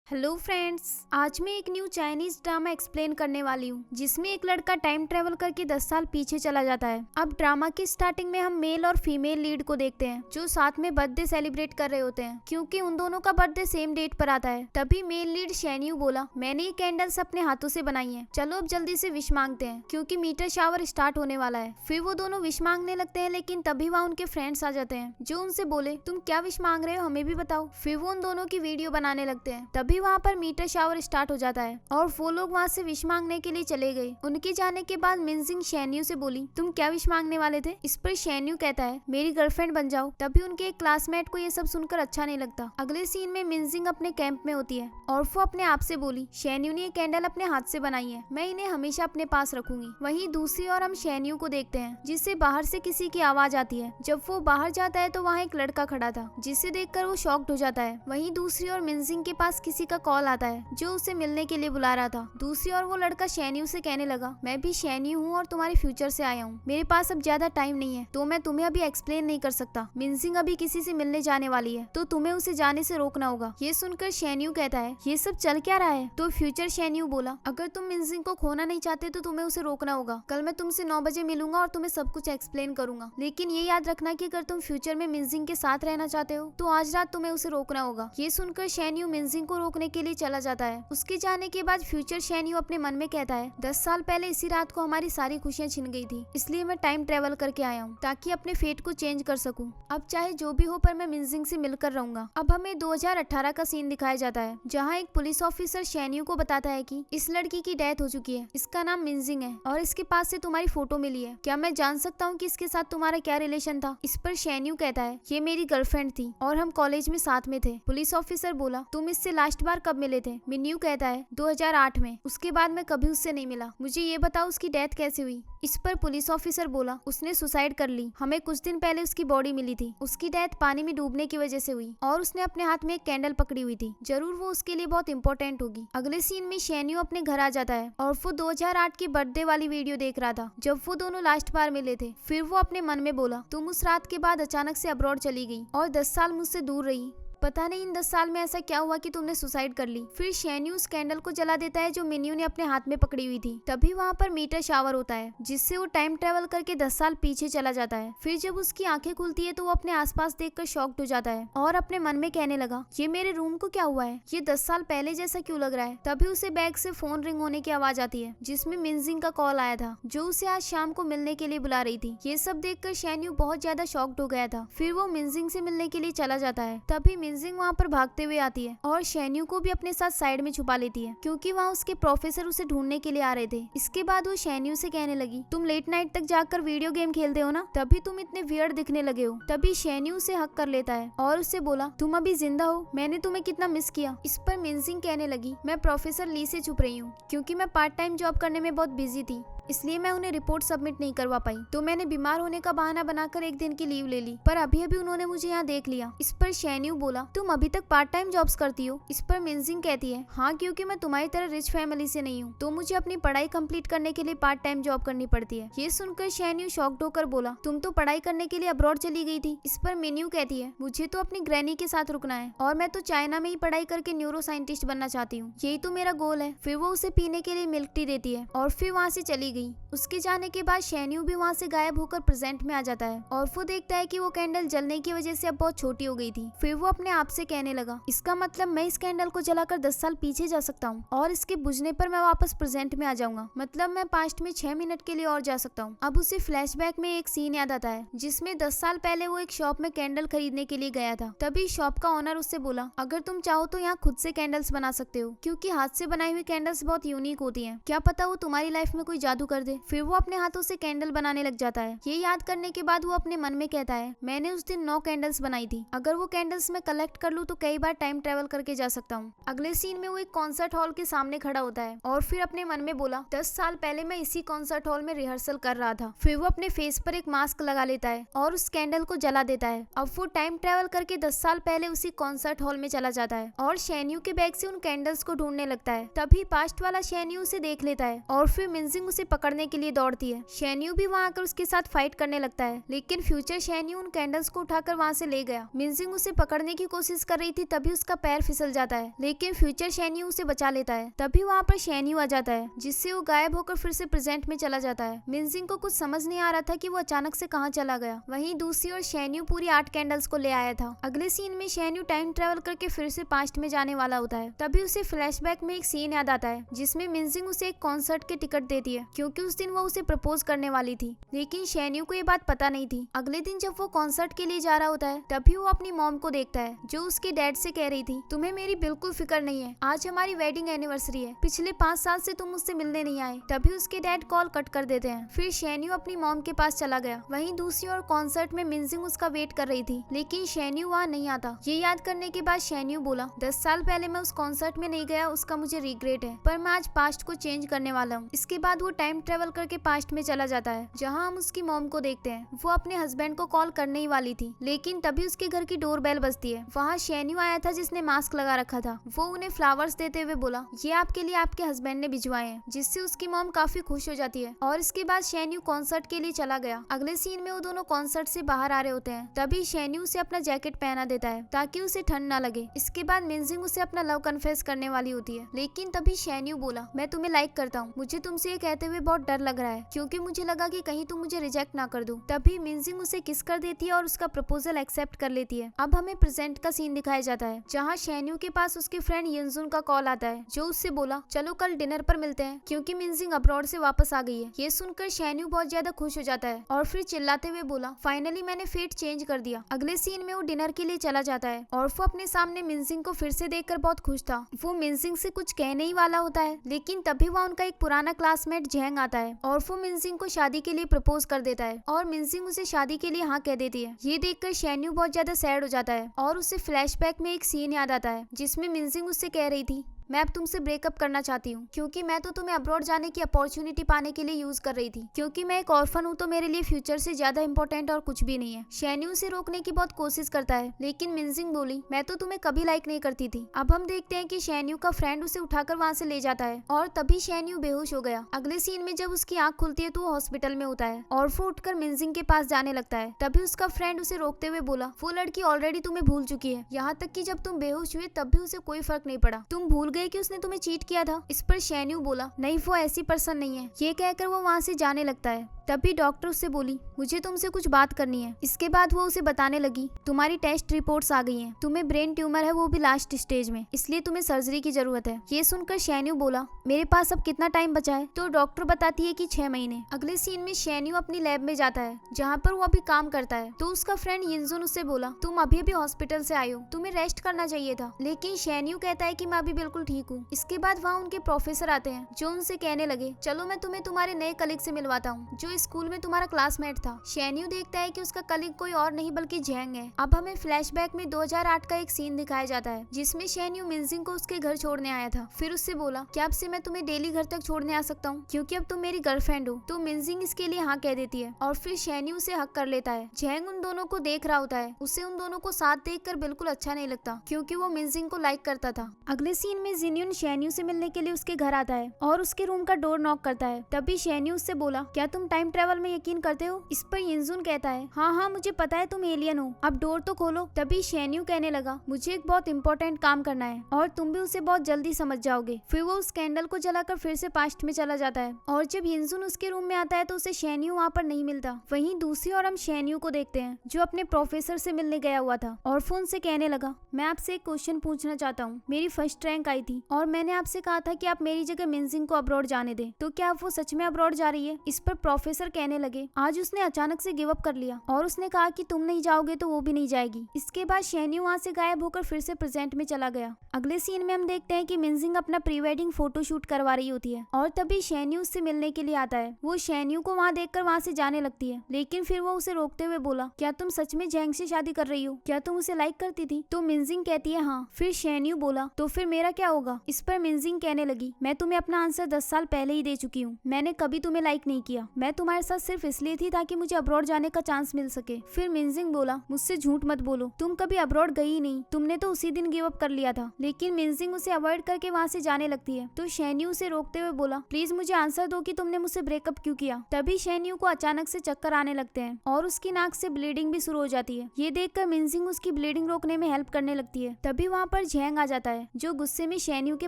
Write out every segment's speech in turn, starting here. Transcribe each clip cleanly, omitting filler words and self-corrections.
Hello friends, आज मैं एक न्यू चाइनीज ड्रामा एक्सप्लेन करने वाली हूँ जिसमें एक लड़का टाइम ट्रेवल करके 10 साल पीछे चला जाता है। अब ड्रामा की स्टार्टिंग में हम मेल और फीमेल लीड को देखते हैं जो साथ में बर्थडे सेलिब्रेट कर रहे होते हैं क्योंकि उन दोनों का बर्थडे सेम डेट पर आता है। तभी मेल लीड शेन्यू बोला, मैंने ये कैंडल्स अपने हाथों से बनाई है, चलो अब जल्दी से विश मांगते हैं क्योंकि मीटर शावर स्टार्ट होने वाला है। फिर वो दोनों विश मांगने लगते हैं लेकिन तभी वहाँ उनके फ्रेंड्स आ जाते हैं जो उनसे बोले, तुम क्या विश मांग रहे हो, हमें भी बताओ। फिर वो उन दोनों की वीडियो बनाने लगते हैं। तभी वहाँ पर मीटर शावर स्टार्ट हो जाता है और वो लोग वहाँ से विश मांगने के लिए चले गए। उनके जाने के बाद मिनजिंग शेन्यू से बोली, तुम क्या विश मांगने वाले थे? इस पर शेन्यू कहता है, मेरी गर्लफ्रेंड बन जाओ। तभी उनके एक क्लासमेट को ये सब सुनकर अच्छा नहीं लगता। अगले सीन में मिनजिंग अपने कैंप में होती है और वो अपने आप से बोली, शेन्यू ने ये कैंडल अपने हाथ से बनाई है, मैं इन्हें हमेशा अपने पास रखूंगी। वहीं दूसरी ओर हम शेन्यू को देखते हैं जिससे बाहर से किसी की आवाज आती है। जब वो बाहर जाता है तो वहाँ एक लड़का खड़ा था जिसे देखकर वो शॉक्ड हो जाता है। वहीं दूसरी ओर मिनजिंग के पास किसी का कॉल आता है जो उसे मिलने के लिए बुला रहा था। दूसरी ओर वो लड़का शेन्यू से कहने लगा, मैं भी शेन्यू हूँ और तुम्हारे फ्यूचर से आया हूँ, मेरे पास अब ज्यादा टाइम नहीं है तो मैं तुम्हें अभी एक्सप्लेन नहीं कर सकता। मिनजिंग अभी किसी से मिलने जाने वाली है तो तुम्हें उसे जाने से रोकना होगा। ये सुनकर शेन्यू कहता है, ये सब चल क्या रहा है? तो फ्यूचर शेन्यू बोला, अगर तुम मिनजिंग को खोना नहीं चाहते तो तुम्हें उसे रोकना होगा। कल मैं तुमसे 9 बजे मिलूंगा और तुम्हें सब कुछ एक्सप्लेन करूंगा, लेकिन ये याद रखना कि अगर तुम फ्यूचर में मिनजिंग के साथ रहना चाहते हो तो आज रात तुम्हें उसे रोकना होगा। ये सुनकर शेन्यू मिनजिंग को रोकने के लिए चला जाता है। उसके जाने के बाद फ्यूचर शेन्यू अपने मन में कहता है, 10 साल पहले इसी रात को हमारी सारी खुशियां छिन गई थी, इसलिए मैं टाइम ट्रेवल करके आया हूँ ताकि अपने फेट को चेंज कर सकूं। अब चाहे जो भी हो पर मैं मिनजिंग से मिलकर रहूंगा। अब हमें 2018 का सीन दिखाया जाता है जहाँ एक पुलिस ऑफिसर शेन्यू को बताता है कि इस लड़की की डेथ हो चुकी है, इसका नाम मिनजिंग है और इसके पास से तुम्हारी फोटो मिली है, क्या मैं जान सकता हूँ कि इसके साथ तुम्हारा क्या रिलेशन था? इस पर शेन्यू कहता है, ये मेरी गर्लफ्रेंड थी और हम कॉलेज में साथ में थे। पुलिस ऑफिसर बोला, तुम इससे लास्ट बार कब मिले थे? मिन्यू कहता है, 2008 में, उसके बाद मैं कभी उससे नहीं मिला। मुझे ये बताओ उसकी डेथ कैसे हुई? इस पर पुलिस ऑफिसर बोला, उसने सुसाइड कर ली, हमें कुछ दिन पहले उसकी बॉडी मिली थी, उसकी डेथ पानी में डूबने की वजह से हुई और उसने अपने हाथ में एक कैंडल पकड़ी हुई थी, जरूर वो उसके लिए बहुत इंपॉर्टेंट होगी। अगले सीन में शेन्यू अपने घर आ जाता है और वो 2008 की बर्थडे वाली वीडियो देख रहा था जब वो दोनों लास्ट बार मिले थे। फिर वो अपने मन में बोला, तुम उस रात के बाद अचानक से अब्रॉड चली गई और 10 साल मुझसे दूर रही, पता नहीं इन 10 साल में ऐसा क्या हुआ कि तुमने सुसाइड कर ली। फिर शेन्यू उस कैंडल को जला देता है जो मिन्यू ने अपने हाथ में पकड़ी हुई थी। तभी वहाँ पर मीटर शावर होता है जिससे वो टाइम ट्रेवल करके 10 साल पीछे चला जाता है। फिर जब उसकी आंखें खुलती है तो वो अपने आसपास देखकर शॉक्ड हो जाता है और अपने मन में कहने लगा, ये मेरे रूम को क्या हुआ है, ये 10 साल पहले जैसा क्यों लग रहा है? तभी उसे बैग से फोन रिंग होने की आवाज आती है जिसमें मिनजिंग का कॉल आया था जो उसे आज शाम को मिलने के लिए बुला रही थी। ये सब देखकर शेन्यू बहुत ज्यादा शॉक्ड हो गया था। फिर वो मिनजिंग से मिलने के लिए चला जाता है। तभी मिनजिंग वहाँ पर भागते हुए आती है और शेन्यू को भी अपने साथ साइड में छुपा लेती है क्योंकि वहाँ उसके प्रोफेसर उसे ढूंढने के लिए आ रहे थे। इसके बाद वो शेन्यू से कहने लगी, तुम लेट नाइट तक जाकर वीडियो गेम खेलते हो ना, तभी तुम इतने वियर्ड दिखने लगे हो। तभी शेन्यू उसे हक कर लेता है और उससे बोला, तुम अभी जिंदा हो, मैंने तुम्हें कितना मिस किया। इस पर मिनजिंग कहने लगी, मैं प्रोफेसर ली से छुप रही हूँ क्योंकि मैं पार्ट टाइम जॉब करने में बहुत बिजी थी, इसलिए मैं उन्हें रिपोर्ट सबमिट नहीं करवा पाई, तो मैंने बीमार होने का बहाना बनाकर एक दिन की लीव ले ली, पर अभी अभी उन्होंने मुझे यहाँ देख लिया। इस पर शेन्यू बोला, तुम अभी तक पार्ट टाइम जॉब्स करती हो? इस पर मिनजिंग कहती है, हाँ क्योंकि मैं तुम्हारी तरह रिच फैमिली से नहीं हूँ तो मुझे अपनी पढ़ाई कंप्लीट करने के लिए पार्ट टाइम जॉब करनी पड़ती है। ये सुनकर शेन्यू शॉक्ड होकर बोला, तुम तो पढ़ाई करने के लिए अब्रॉड चली गई थी। इस पर मिन्यू कहती है, मुझे तो अपनी ग्रैनी के साथ रुकना है और मैं तो चाइना में ही पढ़ाई करके न्यूरो साइंटिस्ट बनना चाहती हूँ, यही तो मेरा गोल है। फिर वो उसे पीने के लिए मिल्क टी देती है और फिर वहाँ से चली गई। उसके जाने के बाद शेन्यू भी वहाँ से गायब होकर प्रेजेंट में आ जाता है और वो देखता है कि वो कैंडल जलने की वजह से अब बहुत छोटी हो गई थी। फिर वो अपने आप से कहने लगा, इसका मतलब मैं इस कैंडल को जलाकर 10 साल पीछे जा सकता हूँ और इसके बुझने पर मैं वापस प्रेजेंट में आ जाऊंगा, मतलब मैं पास्ट में 6 मिनट के लिए और जा सकता हूँ। अब उसे फ्लैशबैक में एक सीन याद आता है जिसमें 10 साल पहले वो एक शॉप में कैंडल खरीदने के लिए गया था। तभी शॉप का ओनर उससे बोला, अगर तुम चाहो तो यहाँ खुद से कैंडल्स बना सकते हो क्योंकि हाथ से बनाई हुई कैंडल्स बहुत यूनिक होती है, क्या पता वो तुम्हारी लाइफ में कोई जादू कर दे। फिर वो अपने हाथों से कैंडल बनाने लग जाता है। ये याद करने के बाद वो अपने मन में कहता है, मैंने उस दिन 9 कैंडल्स बनाई थी, अगर वो कैंडल्स मैं कलेक्ट कर लूँ तो कई बार टाइम ट्रेवल करके जा सकता हूँ। अगले सीन में वो एक कॉन्सर्ट हॉल के सामने खड़ा होता है और फिर अपने मन में बोला, 10 साल पहले मैं इसी कॉन्सर्ट हॉल में रिहर्सल कर रहा था। फिर वो अपने फेस पर एक मास्क लगा लेता है और उस कैंडल को जला देता है। अब वो टाइम ट्रेवल करके 10 साल पहले उसी कॉन्सर्ट हॉल में चला जाता है और शेन्यू के बैग से उन कैंडल्स को ढूंढने लगता है। तभी पास्ट वाला शेन्यू उसे देख लेता है और फिर मिनजिंग उसे पकड़ने के लिए दौड़ती है। शेन्यू भी वहाँ आकर उसके साथ फाइट करने लगता है, लेकिन फ्यूचर शेन्यू उन कैंडल्स को उठाकर वहाँ से ले गया। मिनजिंग उसे पकड़ने की कोशिश कर रही थी, तभी उसका पैर फिसल जाता है, लेकिन फ्यूचर शेन्यू उसे बचा लेता है। तभी वहाँ पर शेन्यू आ जाता है, जिससे वो गायब होकर फिर से प्रेजेंट में चला जाता है। मिनजिंग को कुछ समझ नहीं आ रहा था कि वो अचानक से कहाँ चला गया। वहीं दूसरी ओर शेन्यू पूरी 8 कैंडल्स को ले आया था। अगले सीन में शेन्यू टाइम ट्रेवल करके फिर से पास्ट में जाने वाला होता है। तभी उसे फ्लैशबैक में एक सीन याद आता है, जिसमें मिनजिंग उसे एक कॉन्सर्ट की टिकट देती है, क्योंकि उस दिन वो उसे प्रपोज करने वाली थी, लेकिन शेन्यू को ये बात पता नहीं थी। अगले दिन जब वो कॉन्सर्ट के लिए जा रहा होता है, तभी वो अपनी मॉम को देखता है, जो उसके डैड से कह रही थी, तुम्हें मेरी बिल्कुल फिक्र नहीं है, आज हमारी वेडिंग एनिवर्सरी है, पिछले 5 साल से तुम मुझसे मिलने नहीं आए। तभी उसके डैड कॉल कट कर देते हैं। फिर शेन्यू अपनी मॉम के पास चला गया। वहीं दूसरी ओर कॉन्सर्ट में मिनजिंग उसका वेट कर रही थी, लेकिन शेन्यू वहाँ नहीं आता। ये याद करने के बाद शेन्यू बोला, 10 साल पहले मैं उस कॉन्सर्ट में नहीं गया, उसका मुझे रिग्रेट है, पर मैं आज पास्ट को चेंज करने वाला हूँ। इसके बाद वो टाइम ट्रेवल करके पास्ट में चला जाता है, जहाँ हम उसकी मॉम को देखते हैं। वो अपने हस्बैंड को कॉल करने ही वाली थी, लेकिन तभी उसके घर की डोर बेल बजती है। वहाँ शेन्यू आया था, जिसने मास्क लगा रखा था। वो उन्हें फ्लावर्स देते हुए बोला, ये आपके लिए आपके हस्बैंड ने भिजवाए हैं, जिससे उसकी मॉम काफी खुश हो जाती है। और इसके बाद शेन्यू कॉन्सर्ट के लिए चला गया। अगले सीन में वो दोनों कॉन्सर्ट से बाहर आ रहे होते हैं। तभी शेन्यू उसे अपना जैकेट पहना देता है, ताकि उसे ठंड न लगे। इसके बाद मिनजिंग उसे अपना लव कन्फेस करने वाली होती है, लेकिन तभी शेन्यू बोला, मैं तुम्हें लाइक करता हूँ, मुझे तुमसे ये कहते हुए बहुत डर लग रहा है, क्योंकि मुझे लगा कि कहीं तुम मुझे रिजेक्ट ना कर दो। तभी मिनजिंग उसे किस कर देती है और उसका प्रपोजल एक्सेप्ट कर लेती है। अब हमें प्रेजेंट का सीन दिखाया जाता है, जहाँ शेन्यू के पास उसके फ्रेंड यंजुन का कॉल आता है, जो उससे बोला, चलो कल डिनर पर मिलते हैं, क्योंकि मिनजिंग अब्रॉड से वापस आ गई है। ये सुनकर शेन्यू बहुत ज्यादा खुश हो जाता है और फिर चिल्लाते हुए बोला, फाइनली मैंने फेट चेंज कर दिया। अगले सीन में वो डिनर के लिए चला जाता है और वो अपने सामने मिनजिंग को फिर से देखकर बहुत खुश था। वो मिनजिंग से कुछ कहने ही वाला होता है, लेकिन तभी वहाँ उनका एक पुराना क्लासमेट जेंग आता है और वो मिनजिंग को शादी के लिए प्रपोज कर देता है और मिनजिंग उसे शादी के लिए हाँ कह देती है। ये देखकर शेन्यू बहुत ज्यादा सैड हो जाता है और उसे फ्लैशबैक में एक सीन याद आता है, जिसमें मिनजिंग उससे कह रही थी, मैं अब तुमसे ब्रेकअप करना चाहती हूँ, क्योंकि मैं तो तुम्हें अब्रॉड जाने की अपॉर्चुनिटी पाने के लिए यूज कर रही थी, क्योंकि मैं एक ऑर्फन हूँ, तो मेरे लिए फ्यूचर से ज्यादा इंपॉर्टेंट और कुछ भी नहीं है। शेन्यू उसे रोकने की बहुत कोशिश करता है, लेकिन मिनजिंग बोली, मैं तो तुम्हें कभी लाइक नहीं करती थी। अब हम देखते हैं कि शेन्यू का फ्रेंड उसे उठाकर वहाँ से ले जाता है और तभी शेन्यू बेहोश हो गया। अगले सीन में जब उसकी आंख खुलती है तो वो हॉस्पिटल में होता है और वो उठकर मिनजिंग के पास जाने लगता है। तभी उसका फ्रेंड उसे रोकते हुए बोला, वो लड़की ऑलरेडी तुम्हें भूल चुकी है, यहाँ तक कि जब तुम बेहोश हुए तब भी उसे कोई फर्क नहीं पड़ा, तुम भूल गए कि उसने तुम्हें चीट किया था। इस पर शेन्यू बोला, नहीं वो ऐसी पर्सन नहीं है। ये कहकर वो वहाँ से जाने लगता है। तभी डॉक्टर उससे बोली, मुझे तुमसे कुछ बात करनी है। इसके बाद वो उसे बताने लगी, तुम्हारी टेस्ट रिपोर्ट्स आ गई हैं, तुम्हें ब्रेन ट्यूमर है, वो भी लास्ट स्टेज में, इसलिए तुम्हें सर्जरी की जरूरत है। ये सुनकर शेन्यू बोला, मेरे पास अब कितना टाइम बचा है? तो डॉक्टर बताती है कि 6 महीने। अगले सीन में शेन्यू अपनी लैब में जाता है, जहाँ पर वो अभी काम करता है। तो उसका फ्रेंड यिनजुन उससे बोला, तुम अभी अभी हॉस्पिटल से आए हो, तुम्हें रेस्ट करना चाहिए था। लेकिन शेन्यू कहता है कि मैं अभी बिल्कुल ठीक हूँ। इसके बाद वहाँ उनके प्रोफेसर आते हैं, जो उनसे कहने लगे, चलो मैं तुम्हें तुम्हारे नए कलीग से मिलवाता हूँ, जो स्कूल में तुम्हारा क्लासमेट था। शेन्यू देखता है कि उसका कलीग कोई और नहीं बल्कि जेंग है। अब हमें फ्लैशबैक में 2008 का एक सीन दिखाया जाता है, जिसमें शेन्यू मिनजिंग को उसके घर छोड़ने आया था। फिर उससे बोला, क्या अब से मैं तुम्हें डेली घर तक छोड़ने आ सकता हूँ, क्योंकि अब तुम मेरी गर्लफ्रेंड हो? तो मिनजिंग इसके लिए हाँ कह देती है और फिर शेन्यू उसे हक कर लेता है। जेंग उन दोनों को देख रहा होता है। उसे उन दोनों को साथ देखकर बिल्कुल अच्छा नहीं लगता, क्योंकि वो मिनजिंग को लाइक करता था। अगले सीन में जिन्यून शेन्यू से मिलने के लिए उसके घर आता है और उसके रूम का डोर नॉक करता है। तभी शेन्यू उससे बोला, क्या तुम टाइम ट्रेवल में यकीन करते हो? इस पर यिनजुन कहता है, हाँ हाँ मुझे पता है तुम एलियन हो, अब डोर तो खोलो। तभी शेन्यू कहने लगा, मुझे एक बहुत इंपॉर्टेंट काम करना है और तुम भी उसे बहुत जल्दी समझ जाओगे। फिर वो उस कैंडल को जलाकर फिर से पास्ट में चला जाता है और जब यिनजुन उसके रूम में आता है तो उसे शेन्यू वहाँ पर नहीं मिलता। वहीं दूसरी ओर हम शेन्यू को देखते हैं, जो अपने प्रोफेसर से मिलने गया हुआ था और फोन से कहने लगा, मैं आपसे एक क्वेश्चन पूछना चाहता हूँ। मेरी फर्स्ट रैंक आई थी और मैंने आपसे कहा था कि आप मेरी जगह मिनजिंग को अब्रॉड जाने दें, तो क्या वो सच में अब्रॉड जा रही है? इस पर प्रोफेसर कहने लगे, आज उसने अचानक से गिव अप कर लिया और उसने कहा कि तुम नहीं जाओगे तो वो भी नहीं जाएगी। इसके बाद शेन्यू वहाँ से गायब होकर फिर से प्रेजेंट में चला गया। अगले सीन में हम देखते हैं कि मिनजिंग अपना प्री वेडिंग फोटो शूट करवा रही होती है और तभी शेन्यू उससे मिलने के लिए आता है। वो शेन्यू को वहाँ देखकर वहाँ से जाने लगती है, लेकिन फिर वो उसे रोकते हुए बोला, क्या तुम सच में जेंग से शादी कर रही हो? क्या तुम उसे लाइक करती थी? तो मिनजिंग कहती है हाँ। फिर शेन्यू बोला, तो फिर मेरा क्या होगा? इस पर मिनजिंग कहने लगी, मैं तुम्हें अपना आंसर 10 साल पहले ही दे चुकी हूँ। मैंने कभी तुम्हें लाइक नहीं किया। मैं तुम्हारे साथ सिर्फ इसलिए थी ताकि मुझे अब्रॉड जाने का चांस मिल सके। फिर मिनजिंग बोला, मुझसे झूठ मत बोलो, तुम कभी अब्रॉड गई नहीं, तुमने तो उसी दिन गिव अप कर लिया था। लेकिन मिनजिंग उसे अवॉइड करके वहाँ से जाने लगती है। तो शेन्यू उसे रोकते हुए बोला, प्लीज मुझे आंसर दो कि तुमने मुझसे ब्रेकअप क्यों किया। तभी शेन्यू को अचानक से चक्कर आने लगते हैं और उसकी नाक से ब्लीडिंग भी शुरू हो जाती है। ये देखकर मिनजिंग उसकी ब्लीडिंग रोकने में हेल्प करने लगती है। तभी वहाँ पर झेंग आ जाता है, जो गुस्से में शेन्यू के